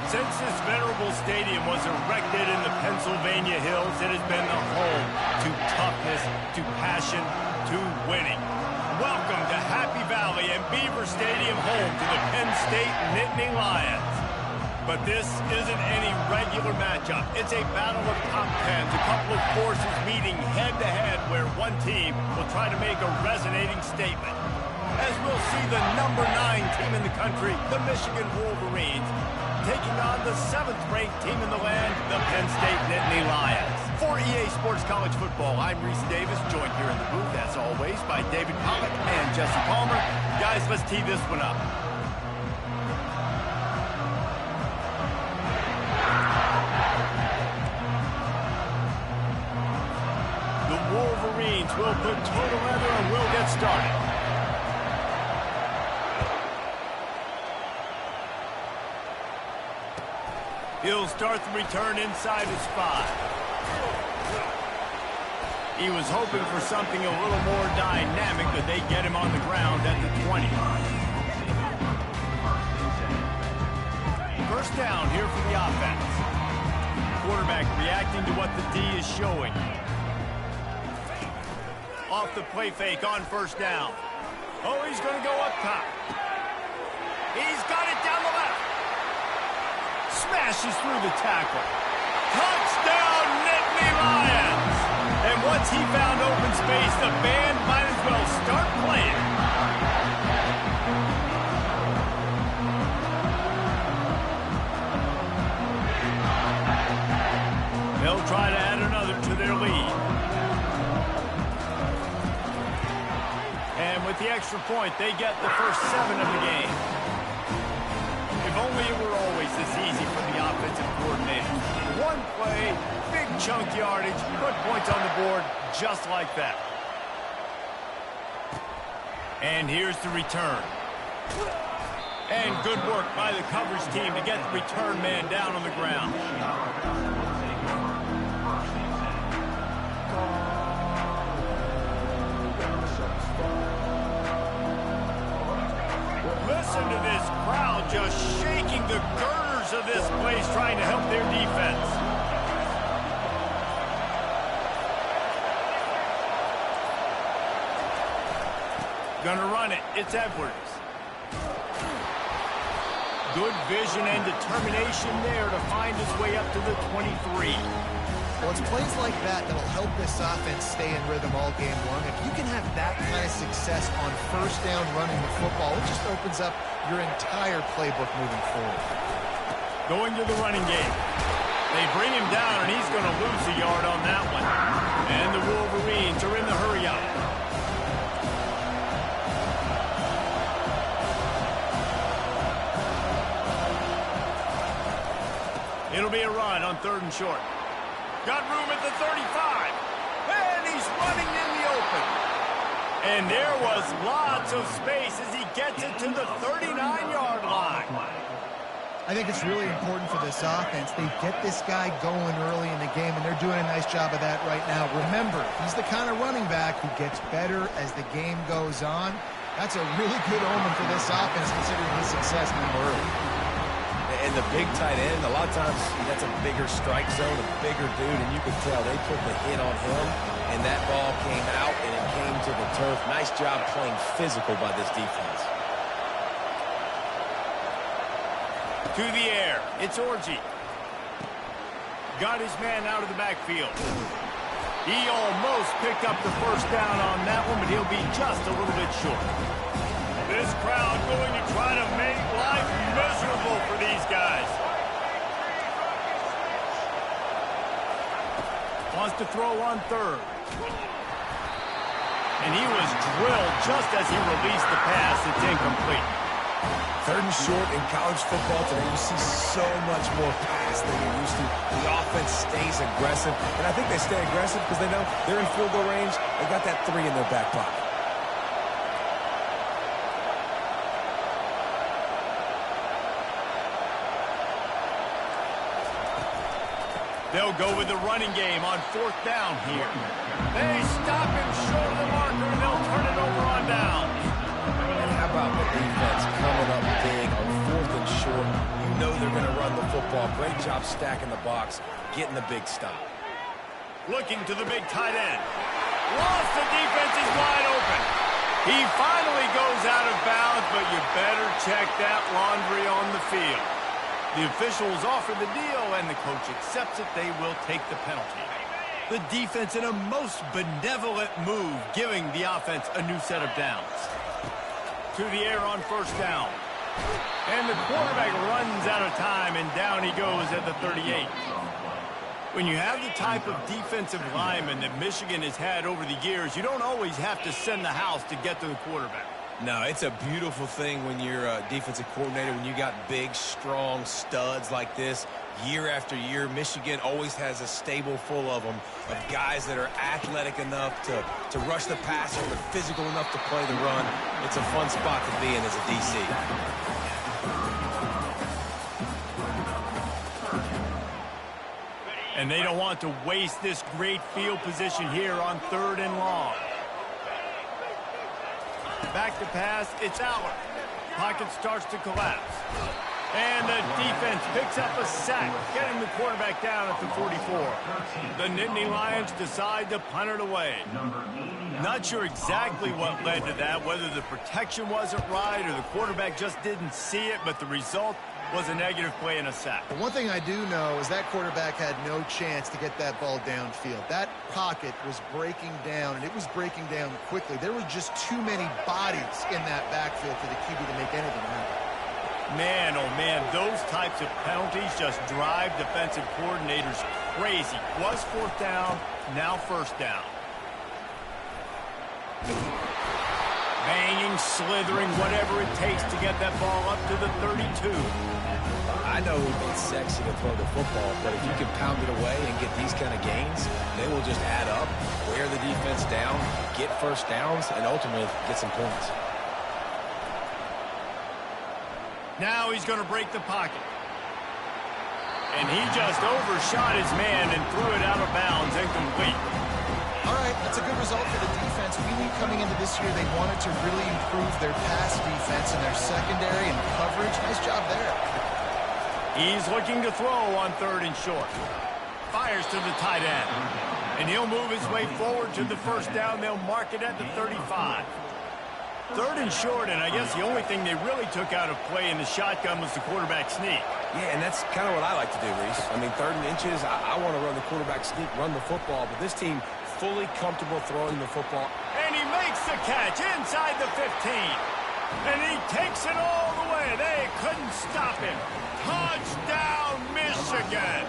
Since this venerable stadium was erected in the Pennsylvania Hills, it has been the home to toughness, to passion, to winning. Welcome to Happy Valley and Beaver Stadium, home to the Penn State Nittany Lions. But this isn't any regular matchup. It's a battle of top tens, a couple of forces meeting head-to-head where one team will try to make a resonating statement. As we'll see the number 9 team in the country, the Michigan Wolverines, taking on the 7th-ranked team in the land, the Penn State Nittany Lions. For EA Sports College Football, I'm Reese Davis, joined here in the booth, as always, by David Pollack and Jesse Palmer. Guys, let's tee this one up. The Wolverines will put total leather and will get started. He'll start the return inside his 5. He was hoping for something a little more dynamic, but they get him on the ground at the 20. First down here for the offense. Quarterback reacting to what the D is showing. Off the play fake on first down. Oh, he's going to go up top. He's got it down the left. Smashes through the tackle. Touchdown, Nittany Lions! And once he found open space, the band might as well start playing. They'll try to add another to their lead. And with the extra point, they get the first 7 of the game. If only it were always this easy for the offensive coordinator. One play, big chunk yardage, put points on the board just like that. And here's the return. And good work by the coverage team to get the return man down on the ground. Listen to this crowd just shaking the girders of this place, trying to help their defense. Gonna run it. It's Edwards. Good vision and determination there to find his way up to the 23. Well, it's plays like that that'll help this offense stay in rhythm all game long. If you can have that kind of success on first down running the football, it just opens up your entire playbook moving forward. Going to the running game. They bring him down, and he's going to lose a yard on that one. And the Wolverines are in the hurry-up. It'll be a run on 3rd and short. Got room at the 35. And he's running in the open. And there was lots of space as he gets it to the 39-yard line. I think it's really important for this offense. They get this guy going early in the game, and they're doing a nice job of that right now. Remember, he's the kind of running back who gets better as the game goes on. That's a really good omen for this offense, considering his success now early. And the big tight end, a lot of times that's a bigger strike zone, a bigger dude, and you can tell they put the hit on him, and that ball came out, and it came to the turf. Nice job playing physical by this defense. To the air, it's Orji. Got his man out of the backfield. He almost picked up the first down on that one, but he'll be just a little bit short. This crowd going to try to make life miserable for these guys. Wants to throw on 3rd. And he was drilled just as he released the pass. It's incomplete. 3rd and short in college football today, you see so much more pass than you're used to. The offense stays aggressive, and I think they stay aggressive because they know they're in field goal range. They got that 3 in their back pocket. They'll go with the running game on 4th down here. They stop him short of the marker, and they'll turn it over on down. And how about the defense coming up big on 4th and short? You know they're going to run the football. ball. Great job stacking the box, getting the big stop. Looking to the big tight end. Lost, the defense is wide open. He finally goes out of bounds, but you better check that laundry on the field. The officials offer the deal, and the coach accepts it. They will take the penalty. The defense in a most benevolent move, giving the offense a new set of downs. To the air on first down. And the quarterback runs out of time, and down he goes at the 38. When you have the type of defensive lineman that Michigan has had over the years, you don't always have to send the house to get to the quarterback. No, it's a beautiful thing when you're a defensive coordinator, when you got big, strong studs like this. Year after year, Michigan always has a stable full of them, of guys that are athletic enough to rush the passer, but physical enough to play the run. It's a fun spot to be in as a DC. And they don't want to waste this great field position here on 3rd and long. Back to pass, it's Aller. Pocket starts to collapse. And the defense picks up a sack, getting the quarterback down at the 44. The Nittany Lions decide to punt it away. Not sure exactly what led to that, whether the protection wasn't right or the quarterback just didn't see it, but the result was a negative play and a sack. But one thing I do know is that quarterback had no chance to get that ball downfield. That pocket was breaking down, and it was breaking down quickly. There were just too many bodies in that backfield for the QB to make anything happen. Man, oh man, those types of penalties just drive defensive coordinators crazy. Was 4th down, now 1st down. Banging, slithering, whatever it takes to get that ball up to the 32. I know it's sexy to throw the football, but if you can pound it away and get these kind of gains, they will just add up, wear the defense down, get first downs, and ultimately get some points. Now he's going to break the pocket. And he just overshot his man and threw it out of bounds, incomplete. All right, that's a good result for the defense. We knew coming into this year they wanted to really improve their pass defense and their secondary and coverage. Nice job there. He's looking to throw on 3rd and short. Fires to the tight end. And he'll move his way forward to the 1st down. They'll mark it at the 35. 3rd and short, and I guess the only thing they really took out of play in the shotgun was the quarterback sneak. Yeah, and that's kind of what I like to do, Reese. I mean, 3rd and inches, I want to run the quarterback sneak, run the football, but this team fully comfortable throwing the football. And he makes the catch inside the 15. And he takes it all the way. They couldn't stop him. Touchdown, Michigan.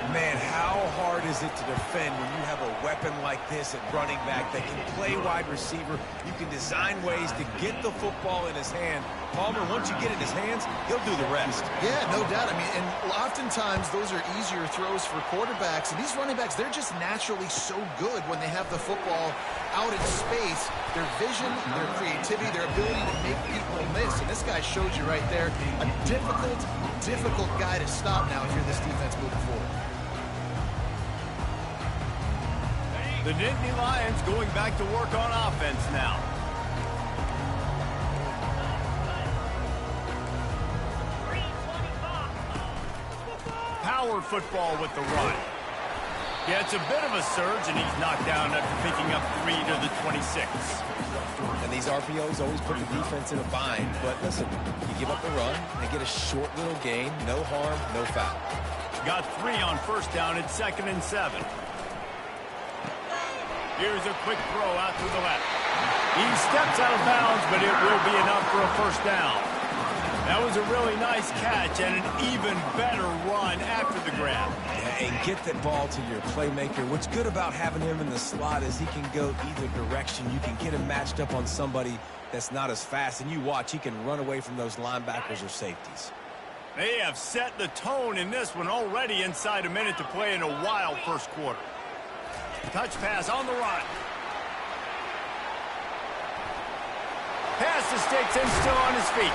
Man, how hard is it to defend when you have a weapon like this at running back that can play wide receiver? You can design ways to get the football in his hand. Palmer, once you get it in his hands, he'll do the rest. Yeah, no doubt. I mean, and oftentimes those are easier throws for quarterbacks. And these running backs, they're just naturally so good when they have the football out in space. Their vision, their creativity, their ability to make people miss. And this guy showed you right there, a difficult guy to stop now if you're this defense moving forward. The Nittany Lions going back to work on offense now. Power football with the run. Yeah, it's a bit of a surge, and he's knocked down after picking up 3 to the 26. And these RPOs always put the defense in a bind. But listen, you give up the run, they get a short little gain, no harm, no foul. Got 3 on 1st down. It's 2nd and 7. Here's a quick throw out to the left. He steps out of bounds, but it will be enough for a 1st down. That was a really nice catch and an even better run after the grab. Yeah, and get that ball to your playmaker. What's good about having him in the slot is he can go either direction. You can get him matched up on somebody that's not as fast, and you watch, he can run away from those linebackers or safeties. They have set the tone in this one already inside a minute to play in a wild 1st quarter. Touch pass on the run. Pass to Sticks and still on his feet.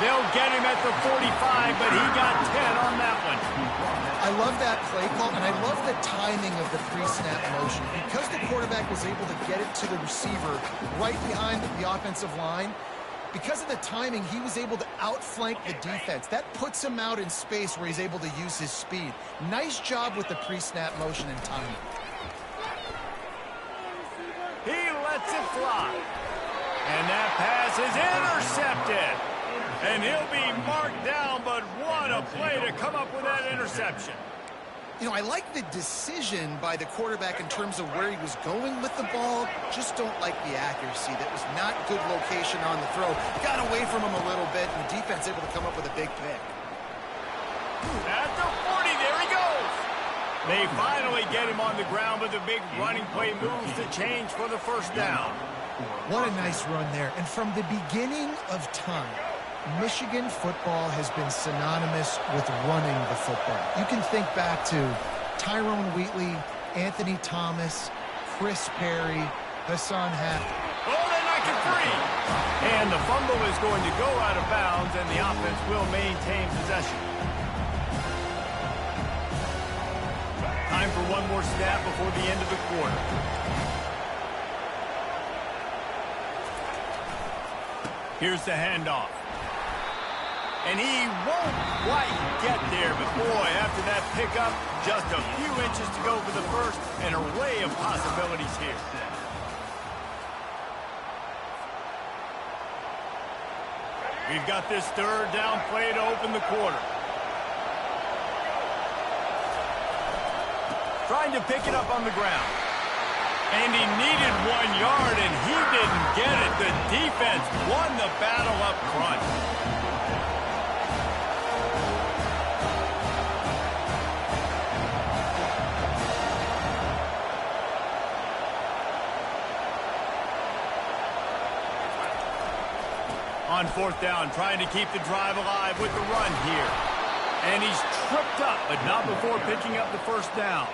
They'll get him at the 45, but he got 10 on that one. I love that play call, and I love the timing of the pre-snap motion. Because the quarterback was able to get it to the receiver right behind the offensive line, Because of the timing, he was able to outflank the defense. That puts him out in space where he's able to use his speed. Nice job with the pre-snap motion and timing. He lets it fly. And that pass is intercepted. And he'll be marked down, but what a play to come up with that interception. You know, I like the decision by the quarterback in terms of where he was going with the ball. Just don't like the accuracy. That was not good location on the throw. Got away from him a little bit, and the defense able to come up with a big pick. At the 40, there he goes. They finally get him on the ground, but the big running play moves the change for the first down. What a nice run there. And from the beginning of time, Michigan football has been synonymous with running the football. You can think back to Tyrone Wheatley, Anthony Thomas, Chris Perry, Hassan Hatt. Oh, they knock it free. And the fumble is going to go out of bounds, and the offense will maintain possession. Time for one more snap before the end of the quarter. Here's the handoff. And he won't quite get there, but boy, after that pickup, just a few inches to go for the first, an array of possibilities here. We've got this third down play to open the quarter. Trying to pick it up on the ground. And he needed 1 yard, and he didn't get it. The defense won the battle up front. On fourth down, trying to keep the drive alive with the run here. And he's tripped up, but not before picking up the first down.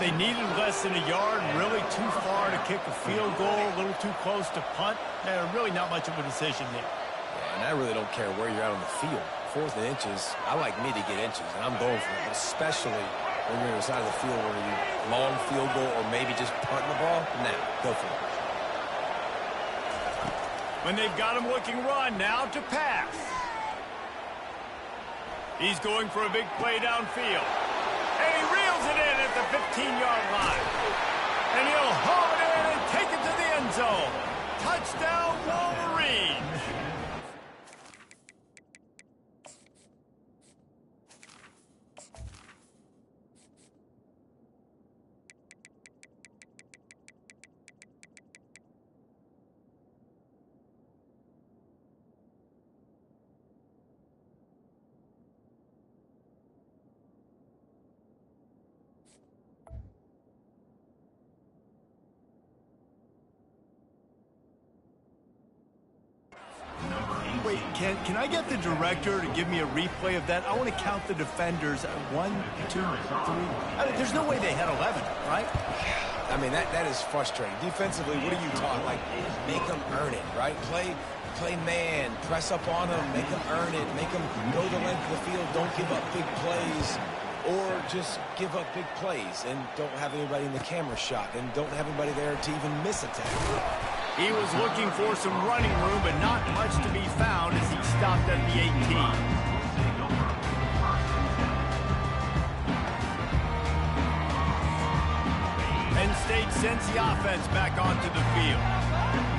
They needed less than a yard, really too far to kick a field goal, a little too close to punt. Really not much of a decision there. Yeah, and I really don't care where you're out on the field. 4th and inches, I like me to get inches, and I'm going for it, especially when you're on the side of the field where you long field goal or maybe just punting the ball. Nah, go for it. When they've got him looking run, now to pass. He's going for a big play downfield. And he reels it in at the 15-yard line. And he'll haul it in and take it to the end zone. Touchdown, Wolverines. Wait, can I get the director to give me a replay of that? I want to count the defenders. 1, 2, 3. I mean, there's no way they had 11, right? I mean, that is frustrating. Defensively, what are you taught? Like, make them earn it, right? Play man, press up on them, make them earn it, make them go the length of the field, don't give up big plays, or just give up big plays and don't have anybody in the camera shot and don't have anybody there to even miss a tackle. He was looking for some running room, but not much to be found as he stopped at the 18. Penn State sends the offense back onto the field.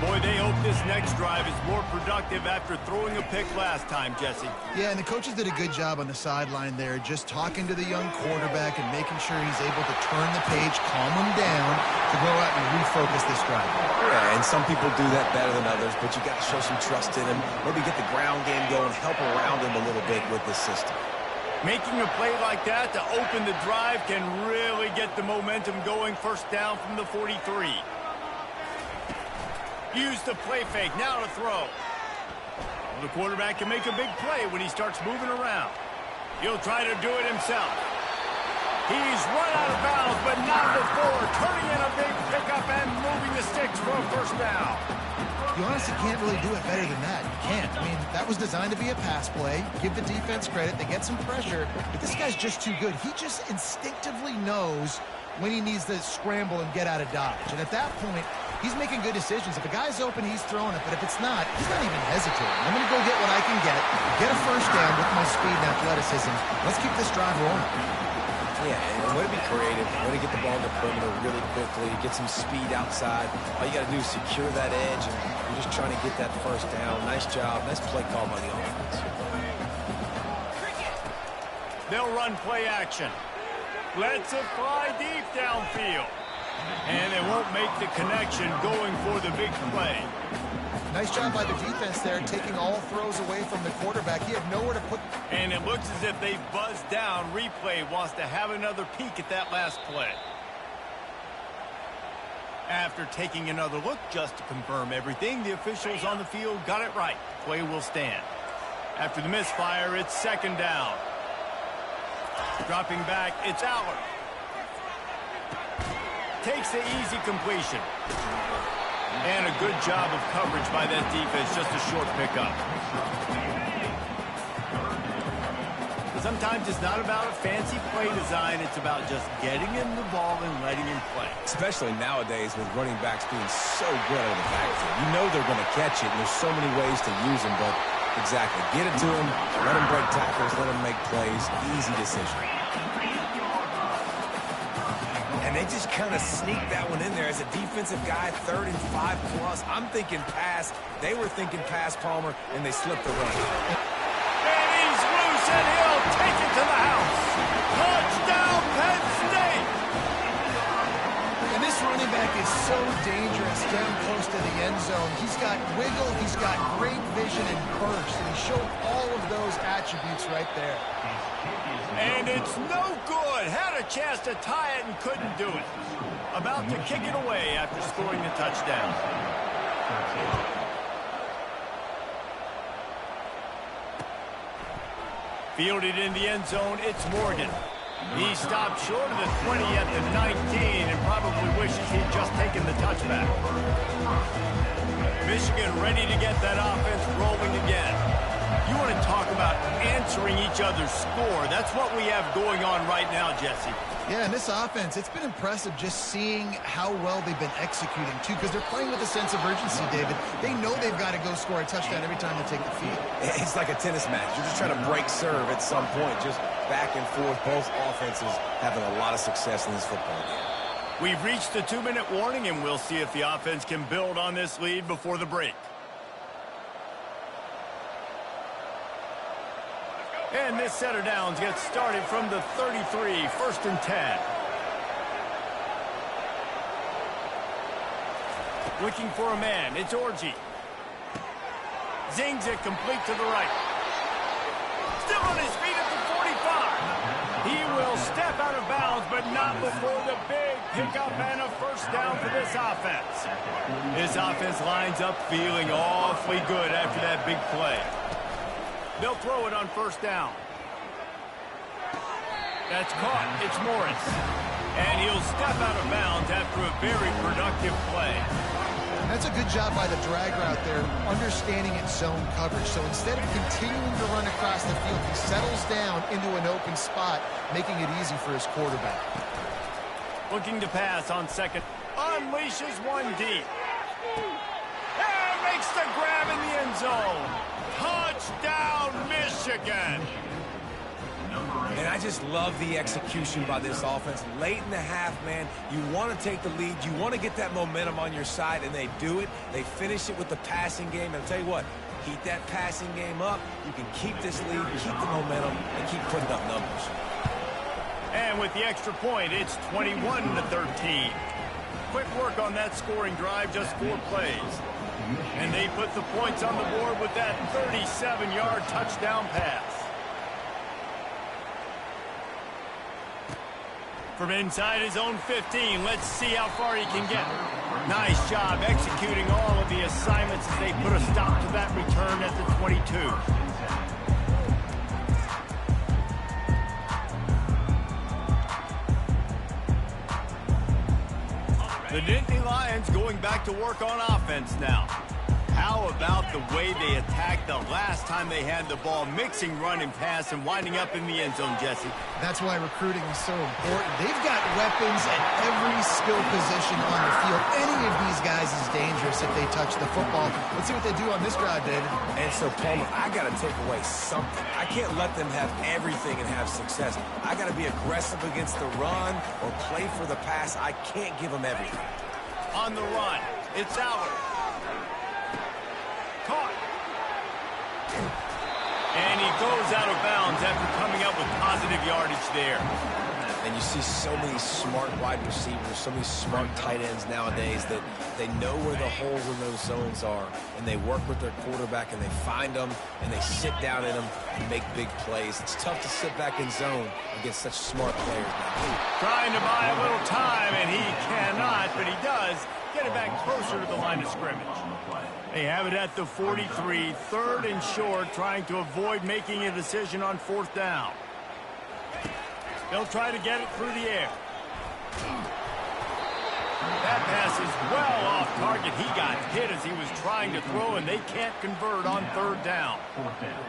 Boy, they hope this next drive is more productive after throwing a pick last time, Jesse. Yeah, and the coaches did a good job on the sideline there, just talking to the young quarterback and making sure he's able to turn the page, calm him down, to go out and refocus this drive. Yeah, and some people do that better than others, but you got to show some trust in him. Maybe get the ground game going, help around him a little bit with this system. Making a play like that to open the drive can really get the momentum going. First down from the 43. Use the play fake, now to throw. Well, the quarterback can make a big play when he starts moving around. He'll try to do it himself. He's run out of bounds, but not before turning in a big pickup and moving the sticks for a first down. You honestly can't really do it better than that. You can't. I mean, that was designed to be a pass play. Give the defense credit. They get some pressure. But this guy's just too good. He just instinctively knows when he needs to scramble and get out of dodge. And at that point, He's making good decisions. If a guy's open, he's throwing it. But if it's not, he's not even hesitating. I'm going to go get what I can get a first down with my speed and athleticism. Let's keep this drive rolling. Yeah, and way to be creative, way to get the ball in the perimeter really quickly, get some speed outside. All you got to do is secure that edge, and you're just trying to get that first down. Nice job. Nice play call by the offense. They'll run play action. Let's it fly deep downfield. And they won't make the connection going for the big play. Nice job by the defense there, taking all throws away from the quarterback. He had nowhere to put. And it looks as if they buzzed down. Replay wants to have another peek at that last play. After taking another look just to confirm everything, the officials on the field got it right. Play will stand. After the misfire, it's second down. Dropping back, it's Aller. Takes the easy completion. And a good job of coverage by that defense, just a short pickup. Sometimes it's not about a fancy play design, it's about just getting him the ball and letting him play. Especially nowadays with running backs being so good out of the backfield. You know they're going to catch it, and there's so many ways to use them, but exactly. Get it to them, let them break tackles, let them make plays. Easy decision. And they just kind of sneaked that one in there as a defensive guy, 3rd and 5+. I'm thinking pass. They were thinking pass, Palmer, and they slipped the run. And he's loose, and he'll take it to the house. Touchdown, Penn State! And this running back is so dangerous down close to the end zone. He's got wiggle, he's got great vision and burst, and he showed all of those attributes right there. And it's no good. Had a chance to tie it and couldn't do it. About to kick it away after scoring the touchdown. Fielded in the end zone, it's Morgan. He stopped short of the 20 at the 19 and probably wishes he'd just taken the touchback. Michigan ready to get that offense rolling again. You want to talk about answering each other's score. That's what we have going on right now, Jesse. Yeah, and this offense, it's been impressive just seeing how well they've been executing, too, because they're playing with a sense of urgency, David. They know they've got to go score a touchdown every time they take the field. It's like a tennis match. You're just trying to break serve at some point, just back and forth. Both offenses having a lot of success in this football game. We've reached the 2-minute warning, and we'll see if the offense can build on this lead before the break. And this set of downs gets started from the 33, 1st and 10. Looking for a man, it's Orji. Zings it complete to the right. Still on his feet at the 45. He will step out of bounds, but not before the big pickup and a first down for this offense. This offense lines up feeling awfully good after that big play. They'll throw it on first down. That's caught. It's Morris. And he'll step out of bounds after a very productive play. That's a good job by the drag route there, understanding its zone coverage. So instead of continuing to run across the field, he settles down into an open spot, making it easy for his quarterback. Looking to pass on second. Unleashes one deep. And makes the grab in the end zone. Touchdown, Michigan! And I just love the execution by this offense. Late in the half, man, you want to take the lead. You want to get that momentum on your side, and they do it. They finish it with the passing game. And I'll tell you what, keep that passing game up. You can keep this lead, keep the momentum, and keep putting up numbers. And with the extra point, it's 21-13. Quick work on that scoring drive, just 4 plays. And they put the points on the board with that 37-yard touchdown pass. From inside his own 15, let's see how far he can get. Nice job executing all of the assignments as they put a stop to that return at the 22. The Nittany Lions going back to work on offense now. How about the way they attacked the last time they had the ball, mixing run and pass and winding up in the end zone, Jesse. That's why recruiting is so important. They've got weapons at every skill position on the field. Any of these guys is dangerous if they touch the football. Let's see what they do on this drive, David. And so, Palmer, I got to take away something. I can't let them have everything and have success. I got to be aggressive against the run or play for the pass. I can't give them everything. On the run, it's Allard. Caught. And he goes out of bounds after coming up with positive yardage there. And you see so many smart wide receivers, so many smart tight ends nowadays that they know where the holes in those zones are, and they work with their quarterback, and they find them, and they sit down in them and make big plays. It's tough to sit back in zone against such smart players now. Trying to buy a little time, and he cannot, but he does get it back closer to the line of scrimmage. They have it at the 43, third and short, trying to avoid making a decision on fourth down. They'll try to get it through the air. That pass is well off target. He got hit as he was trying to throw, and they can't convert on third down.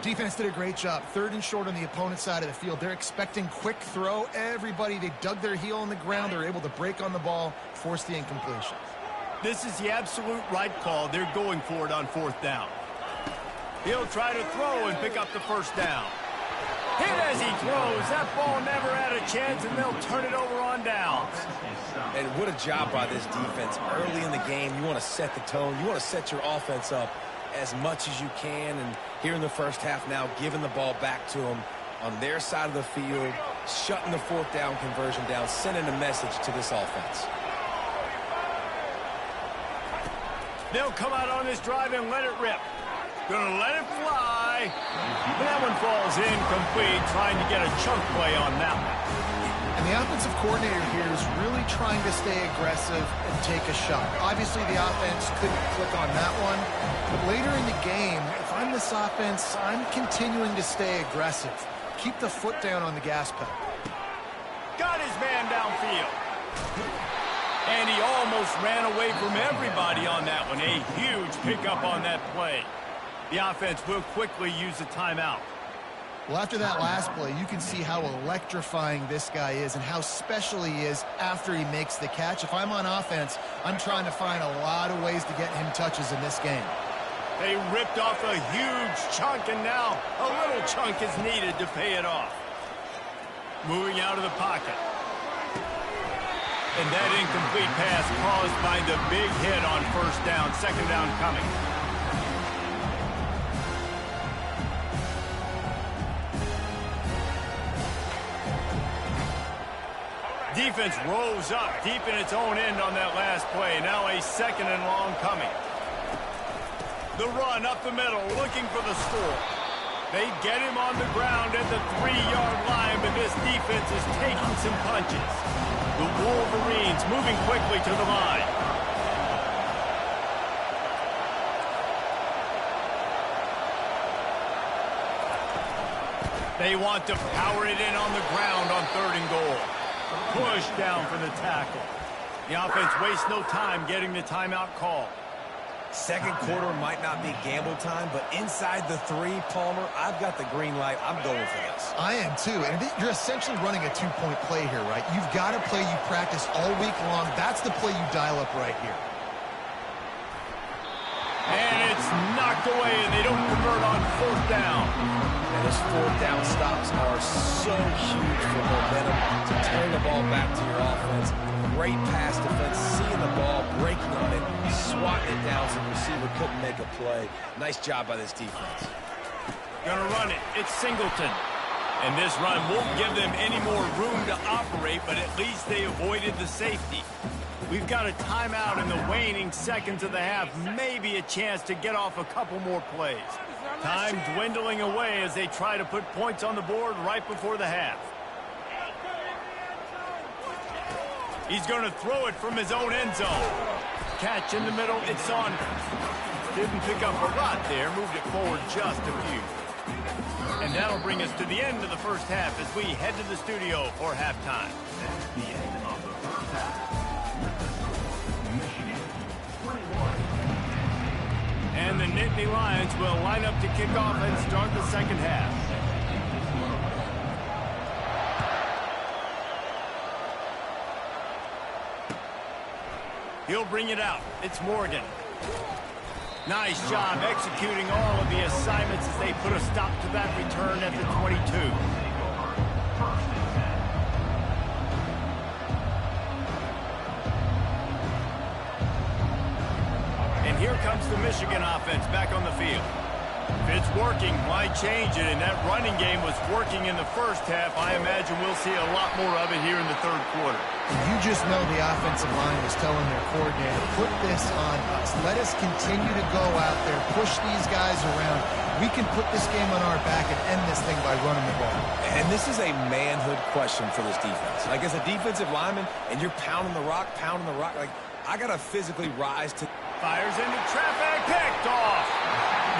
Defense did a great job. Third and short on the opponent's side of the field. They're expecting quick throw. Everybody, they dug their heel on the ground. They're able to break on the ball, force the incompletion. This is the absolute right call. They're going for it on fourth down. He'll try to throw and pick up the first down. Hit as he throws. That ball never had a chance, and they'll turn it over on downs. And what a job by this defense. Early in the game, you want to set the tone. You want to set your offense up as much as you can. And here in the first half now, giving the ball back to them on their side of the field, shutting the fourth down conversion down, sending a message to this offense. They'll come out on this drive and let it rip. Gonna let it fly. That one falls incomplete, trying to get a chunk play on that one. And the offensive coordinator here is really trying to stay aggressive and take a shot. Obviously, the offense couldn't click on that one. But later in the game, if I'm this offense, I'm continuing to stay aggressive. Keep the foot down on the gas pedal. Got his man downfield. And he almost ran away from everybody on that one. A huge pickup on that play. The offense will quickly use a timeout. Well, after that last play, you can see how electrifying this guy is and how special he is after he makes the catch. If I'm on offense, I'm trying to find a lot of ways to get him touches in this game. They ripped off a huge chunk, and now a little chunk is needed to pay it off. Moving out of the pocket. And that incomplete pass caused by the big hit on first down. Second down coming. Defense rolls up deep in its own end on that last play. Now a second and long coming. The run up the middle, looking for the score. They get him on the ground at the 3-yard line, but this defense is taking some punches. The Wolverines moving quickly to the line. They want to power it in on the ground on third and goal. Push down for the tackle. The offense wastes no time getting the timeout call. Second quarter might not be gamble time, but inside the 3, Palmer, I've got the green light. I'm going for this. I am too. And you're essentially running a 2-point play here, right? You've got a play you practice all week long. That's the play you dial up right here. And it's knocked away, and they don't convert on fourth down. And those fourth down stops are so huge for momentum to turn the ball back to your offense. Great pass defense, seeing the ball, breaking on it, swatting it down so the receiver couldn't make a play. Nice job by this defense. Gonna run it. It's Singleton. And this run won't give them any more room to operate, but at least they avoided the safety. We've got a timeout in the waning seconds of the half. Maybe a chance to get off a couple more plays. Time dwindling away as they try to put points on the board right before the half. He's going to throw it from his own end zone. Catch in the middle. It's on. Didn't pick up a lot there. Moved it forward just a few. And that'll bring us to the end of the first half as we head to the studio for halftime. The end of the first half. Michigan 21. And the Nittany Lions will line up to kick off and start the second half. He'll bring it out. It's Morgan. Nice job executing all of the assignments as they put a stop to that return at the 22. And here comes the Michigan offense back on the field. If it's working, why change it? And that running game was working in the first half. I imagine we'll see a lot more of it here in the third quarter. You just know the offensive line was telling their coordinator, put this on us. Let us continue to go out there, push these guys around. We can put this game on our back and end this thing by running the ball. And this is a manhood question for this defense. Like, as a defensive lineman, and you're pounding the rock, like, I got to physically rise to... Fires into traffic, picked off.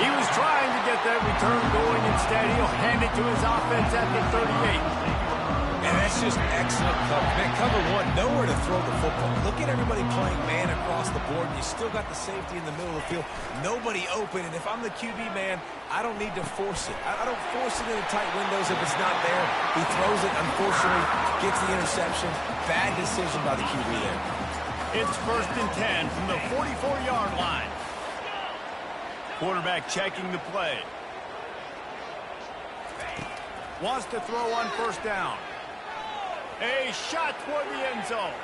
He was trying to get that return going. Instead, he'll hand it to his offense at the 38. And that's just excellent cover. Man, cover one, nowhere to throw the football. Look at everybody playing man across the board, and you still got the safety in the middle of the field. Nobody open, and if I'm the QB, man, I don't need to force it. I don't force it into tight windows if it's not there. He throws it, unfortunately, gets the interception. Bad decision by the QB there. It's 1st and 10 from the 44-yard line. Quarterback checking the play. Wants to throw on 1st down. A shot toward the end zone.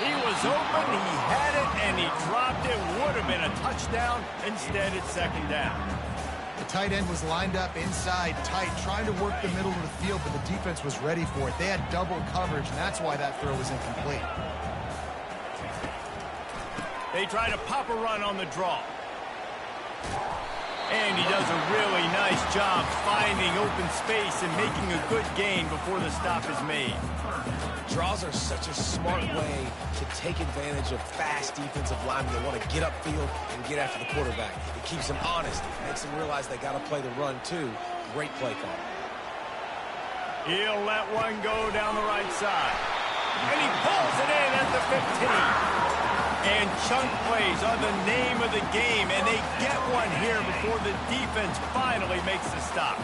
He was open, he had it, and he dropped it. Would have been a touchdown. Instead, it's 2nd down. The tight end was lined up inside tight, trying to work the middle of the field, but the defense was ready for it. They had double coverage, and that's why that throw was incomplete. They try to pop a run on the draw. And he does a really nice job finding open space and making a good gain before the stop is made. Draws are such a smart way to take advantage of fast defensive linemen that want to get upfield and get after the quarterback. It keeps them honest. It makes them realize they got to play the run, too. Great play call. He'll let one go down the right side. And he pulls it in at the 15. And chunk plays are the name of the game, and they get one here before the defense finally makes the stop.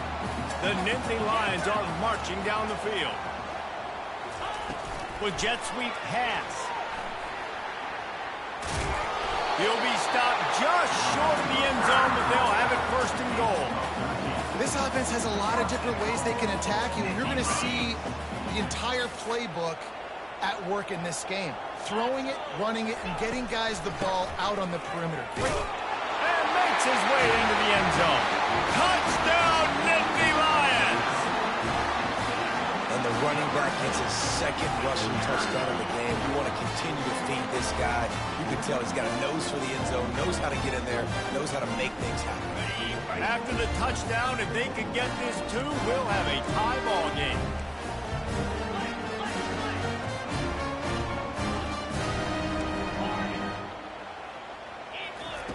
The Nittany Lions are marching down the field. With jet sweep pass. He'll be stopped just short of the end zone, but they'll have it 1st and goal. This offense has a lot of different ways they can attack you, and you're going to see the entire playbook at work in this game. Throwing it, running it, and getting guys the ball out on the perimeter. And makes his way into the end zone. Touchdown, Nittany Lions! And the running back gets his 2nd rushing touchdown of the game. You want to continue to feed this guy. You can tell he's got a nose for the end zone, knows how to get in there, knows how to make things happen. After the touchdown, if they could get this too, we'll have a tie ball game.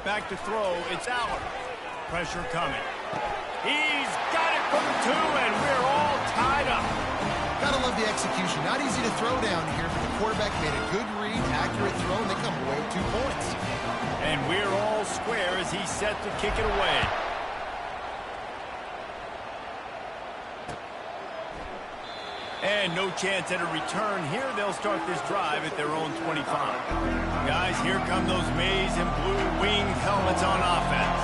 Back to throw, it's Allen. Pressure coming. He's got it for the 2, and we're all tied up. Gotta love the execution. Not easy to throw down here, but the quarterback made a good read, accurate throw, and they come away with 2 points. And we're all square as he's set to kick it away. And no chance at a return here. They'll start this drive at their own 25. Guys, here come those maize and blue winged helmets on offense.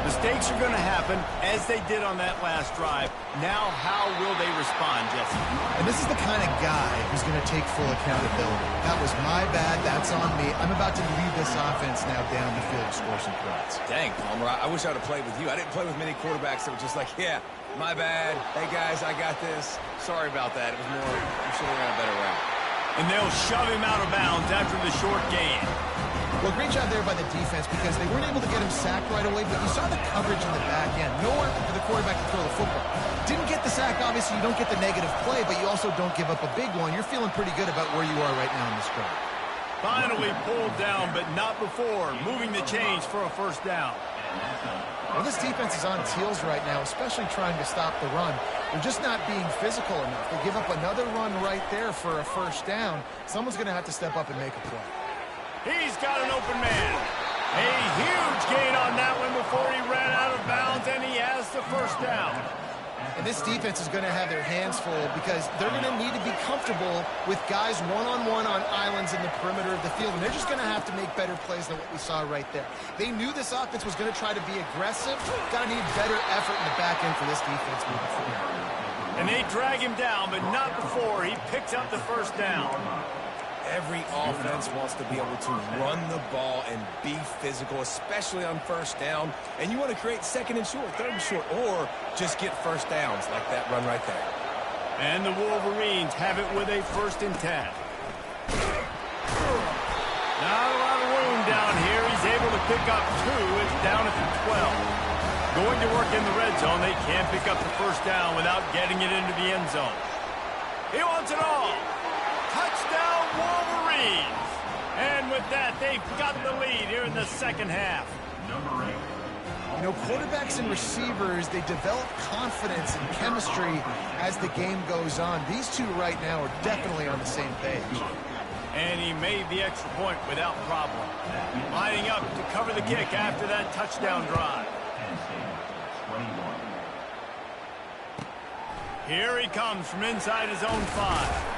Mistakes are going to happen, as they did on that last drive. Now, how will they respond, Jesse? And this is the kind of guy who's going to take full accountability. That was my bad. That's on me. I'm about to lead this offense now down the field to score some points. Dang, Palmer, I wish I would have played with you. I didn't play with many quarterbacks that were just like, yeah, my bad. Hey, guys, I got this. Sorry about that. It was more, I'm sure we ran a better route. And they'll shove him out of bounds after the short gain. Well, great job there by the defense because they weren't able to get him sacked right away, but you saw the coverage in the back end. Nowhere for the quarterback to throw the football. Didn't get the sack, obviously. You don't get the negative play, but you also don't give up a big one. You're feeling pretty good about where you are right now in this drive. Finally pulled down, but not before. Moving the chains for a 1st down. Well, this defense is on its heels right now, especially trying to stop the run. They're just not being physical enough. They give up another run right there for a 1st down. Someone's going to have to step up and make a play. He's got an open man. A huge gain on that one before he ran out of bounds, and he has the first down. And this defense is going to have their hands full because they're going to need to be comfortable with guys one-on-one on islands in the perimeter of the field, and they're just going to have to make better plays than what we saw right there. They knew this offense was going to try to be aggressive. Got to need better effort in the back end for this defense moving forward. And they drag him down, but not before he picks up the first down. Every offense wants to be able to run the ball and be physical, especially on first down. And you want to create second and short, third and short, or just get first downs like that run right there. And the Wolverines have it with a 1st and 10. Not a lot of room down here. He's able to pick up 2. It's down at the 12. Going to work in the red zone. They can't pick up the first down without getting it into the end zone. He wants it all. Touchdown, Wolverines! And with that, they've got the lead here in the second half. Number 8. You know, quarterbacks and receivers, they develop confidence and chemistry as the game goes on. These two right now are definitely on the same page. And he made the extra point without problem. Lining up to cover the kick after that touchdown drive. Here he comes from inside his own 5.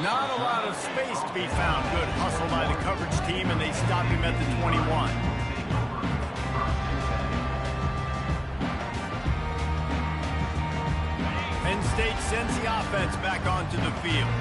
Not a lot of space to be found. Good hustle by the coverage team, and they stop him at the 21. Penn State sends the offense back onto the field.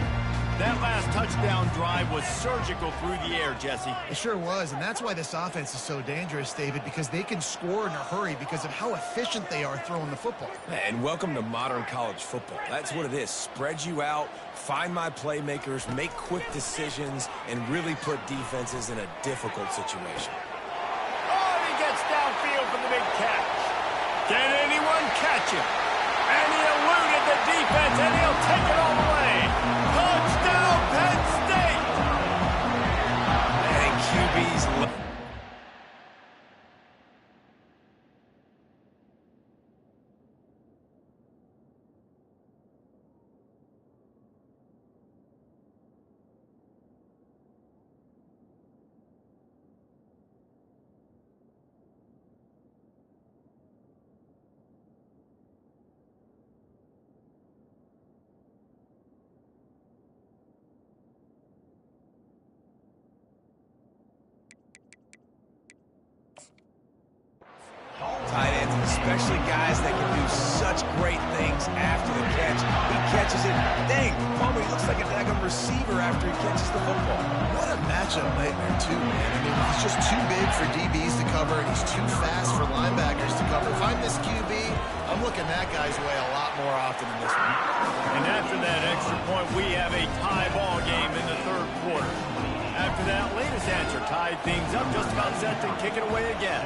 That last touchdown drive was surgical through the air, Jesse. It sure was, and that's why this offense is so dangerous, David, because they can score in a hurry because of how efficient they are throwing the football. And welcome to modern college football. That's what it is. Spread you out, find my playmakers, make quick decisions, and really put defenses in a difficult situation. Oh, he gets downfield for the big catch. Can anyone catch him? And he eluded the defense, and he'll take it all the way. Touchdown, Penn State! And QB's... Tight ends, especially guys that can do such great things after the catch. He catches it. Dang, Palmer, he looks like a daggone receiver after he catches the football. What a matchup nightmare, too, man. I mean, he's just too big for DBs to cover, and he's too fast for linebackers to cover. If I'm this QB, I'm looking that guy's way a lot more often than this one. And after that extra point, we have a tie ball game in the 3rd quarter. After that latest answer tied things up, just about set to kick it away again.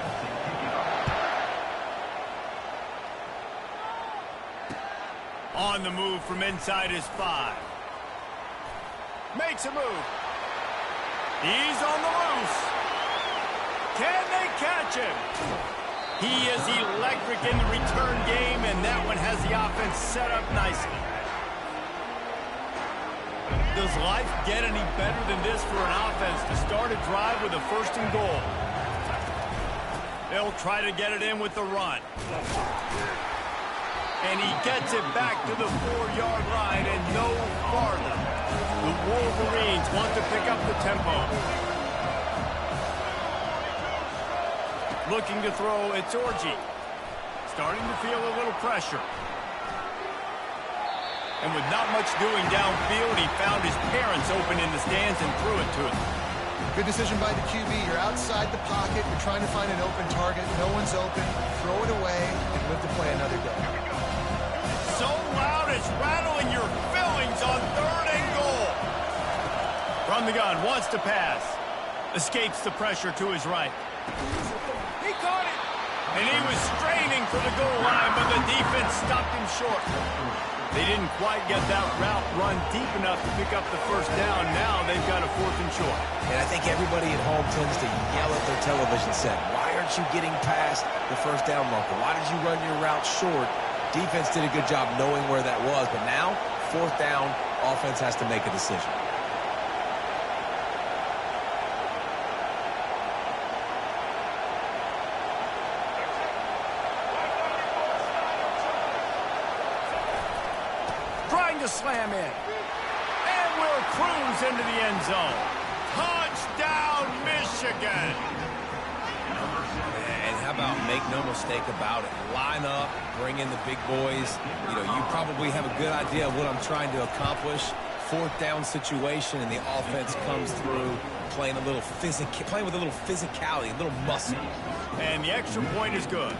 On the move from inside his 5. Makes a move. He's on the loose. Can they catch him? He is electric in the return game, and that one has the offense set up nicely. Does life get any better than this for an offense to start a drive with a 1st and goal? They'll try to get it in with the run. And he gets it back to the 4-yard line and no farther. The Wolverines want to pick up the tempo. Looking to throw, it's Orji. Starting to feel a little pressure. And with not much doing downfield, he found his parents open in the stands and threw it to him. Good decision by the QB. You're outside the pocket. You're trying to find an open target. No one's open. Throw it away and live to play another day. So loud it's rattling your fillings on 3rd and goal. From the gun, wants to pass. Escapes the pressure to his right. He caught it. And he was straining for the goal line, but the defense stopped him short. They didn't quite get that route run deep enough to pick up the first down. Now they've got a 4th and short. And I think everybody at home tends to yell at their television set. Why aren't you getting past the first down marker? Why did you run your route short? Defense did a good job knowing where that was, but now, 4th down, offense has to make a decision. to slam in. And will cruise into the end zone. Touchdown, Michigan! And how about make no mistake about it? Line up, bring in the big boys. You know, you probably have a good idea of what I'm trying to accomplish. Fourth down situation, and the offense comes through playing with a little physicality, a little muscle. And the extra point is good.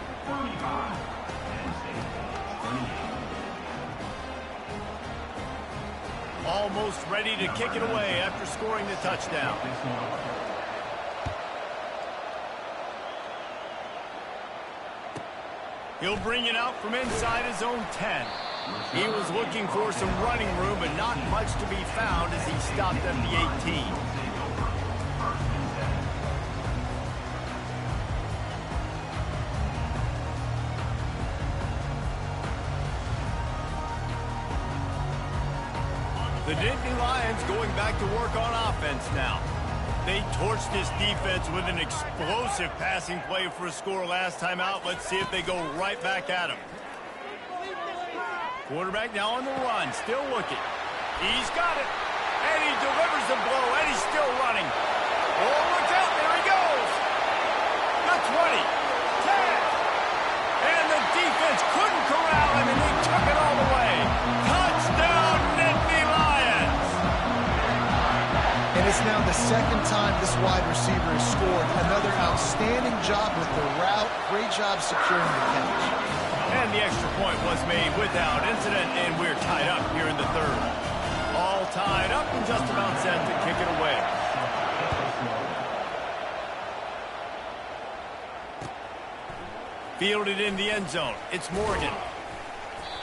Almost ready to kick it away after scoring the touchdown. He'll bring it out from inside his own 10. He was looking for some running room, but not much to be found as he stopped at the 18. The Nittany Lions going back to work on offense now. They torched this defense with an explosive passing play for a score last time out. Let's see if they go right back at him. Quarterback now on the run, still looking. He's got it. And he delivers the blow, and he's still running. Oh, look out, there he goes. The 20, 10. And the defense couldn't corral him, and he took it all the way. Touchdown, Nittany Lions. And it's now the second time this wide receiver has scored. Another outstanding job with the route. Great job securing the catch. And the extra point was made without incident, and we're tied up here in the third. All tied up and just about set to kick it away. Fielded in the end zone. It's Morgan.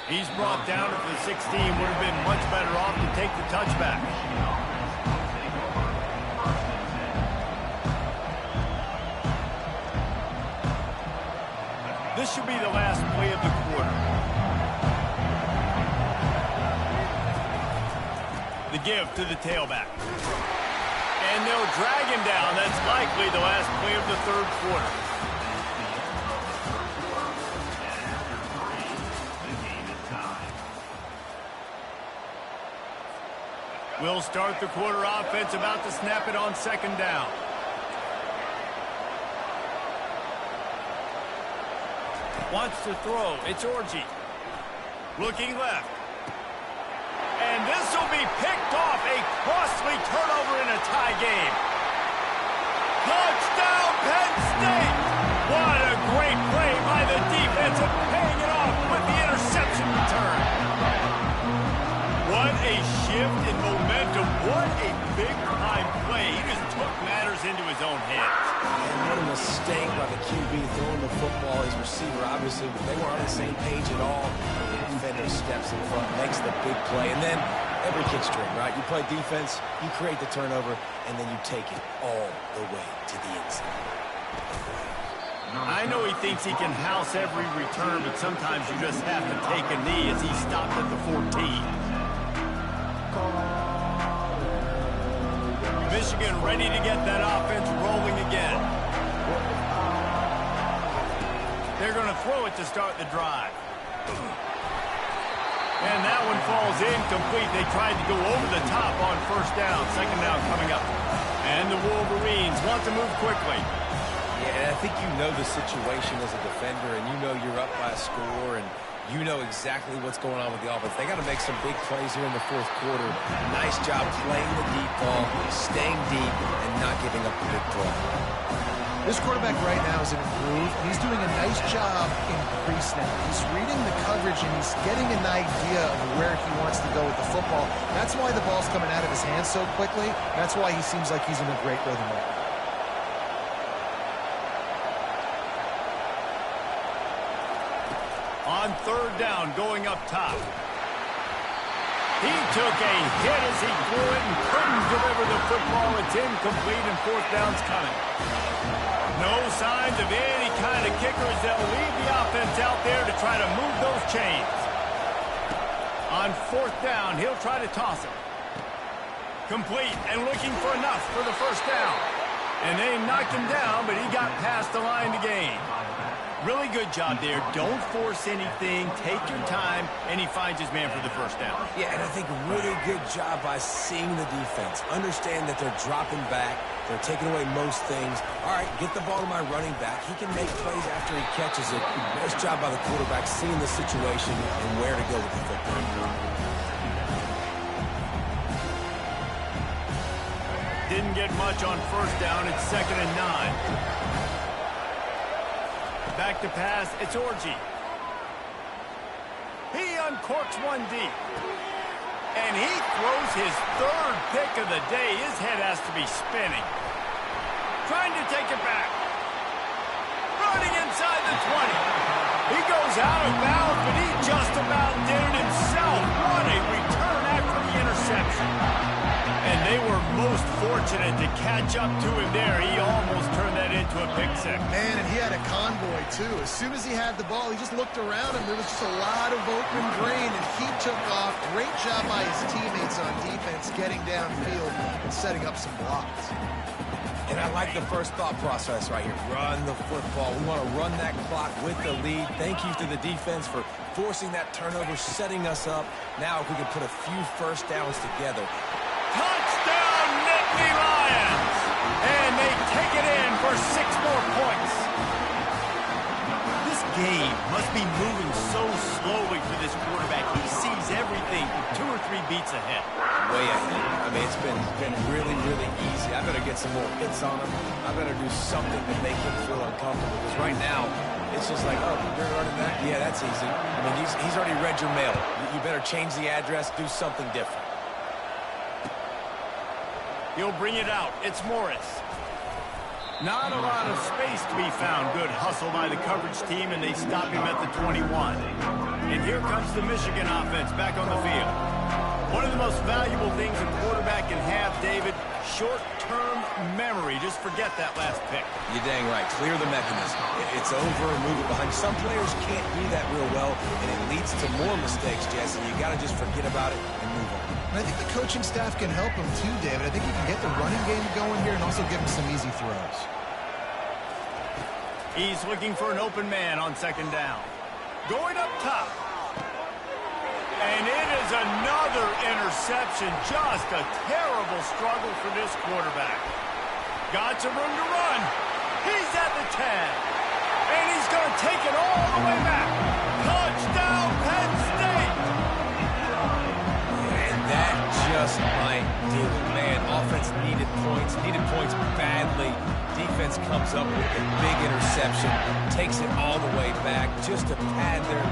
He's brought down at the 16. Would have been much better off to take the touchback. This should be the last play of the quarter. The give to the tailback. And they'll drag him down. That's likely the last play of the third quarter. We'll start the quarter offense, about to snap it on second down. Wants to throw. It's Orji. Looking left. And this will be picked off. A costly turnover in a tie game. Touchdown, Penn State! What a great play by the defense of paying it off with the interception return. What a shift in momentum. What a big-time play. He just took matters into his own hands. And what a mistake by the QB throwing the football. His receiver, obviously, they weren't on the same page at all. The defender steps in front, makes the big play, and then every kid's dream, right? You play defense, you create the turnover, and then you take it all the way to the inside. I know he thinks he can house every return, but sometimes you just have to take a knee as he stopped at the 14. Michigan ready to get that offense rolling again. They're going to throw it to start the drive. And that one falls incomplete. They tried to go over the top on first down. Second down coming up. And the Wolverines want to move quickly. Yeah, I think you know the situation as a defender, and you know you're up by a score, and you know exactly what's going on with the offense. They got to make some big plays here in the fourth quarter. Nice job playing the deep ball, staying deep, and not giving up the big play. This quarterback right now is in a groove. He's doing a nice job in crease now. He's reading the coverage, and he's getting an idea of where he wants to go with the football. That's why the ball's coming out of his hands so quickly. That's why he seems like he's in a great rhythm right now. On third down, going up top. He took a hit as he threw it and couldn't deliver the football. It's incomplete, and fourth down's coming. No signs of any kind of kickers. They'll leave the offense out there to try to move those chains. On fourth down, he'll try to toss it. Complete and looking for enough for the first down. And they knocked him down, but he got past the line to gain. Really good job there. Don't force anything. Take your time, and he finds his man for the first down. Yeah, and I think a really good job by seeing the defense. Understand that they're dropping back. They're taking away most things. All right, get the ball to my running back. He can make plays after he catches it. Nice job by the quarterback seeing the situation and where to go with the football. Didn't get much on first down. It's 2nd and 9. Back to pass, it's Orji. He uncorks one deep. And he throws his 3rd pick of the day. His head has to be spinning. Trying to take it back. Running inside the 20. He goes out of bounds, but he just about did it himself. What a return after the interception. And they were most fortunate to catch up to him there. He almost turned that into a pick six. Man, and he had a convoy, too. As soon as he had the ball, he just looked around him. There was just a lot of open green, and he took off. Great job by his teammates on defense, getting downfield and setting up some blocks. And I like the first thought process right here. Run the football. We want to run that clock with the lead. Thank you to the defense for forcing that turnover, setting us up. Now if we can put a few first downs together. Touchdown, Nittany Lions! And they take it in for 6 more points. This game must be moving so slowly for this quarterback. He sees everything 2 or 3 beats ahead. Way ahead. I mean, it's been really, really easy. I better get some more hits on him. I better do something to make him feel uncomfortable. Because right now, it's just like, oh, you're running that? Yeah, that's easy. I mean, he's already read your mail. You better change the address, do something different. He'll bring it out. It's Morris. Not a lot of space to be found. Good hustle by the coverage team, and they stop him at the 21. And here comes the Michigan offense back on the field. One of the most valuable things a quarterback can have, David, short-term memory. Just forget that last pick. You're dang right. Clear the mechanism. It's over and move it behind. Some players can't do that real well, and it leads to more mistakes, Jesse. You got to just forget about it and move on. And I think the coaching staff can help him too, David. I think he can get the running game going here and also give him some easy throws. He's looking for an open man on 2nd down. Going up top. And it is another interception. Just a terrible struggle for this quarterback. Got some room to run. He's at the 10. And he's going to take it all the way back. Touchdown, Penn State. And that just might do it. Man, offense needed points badly. Defense comes up with a big interception, takes it all the way back just to pad their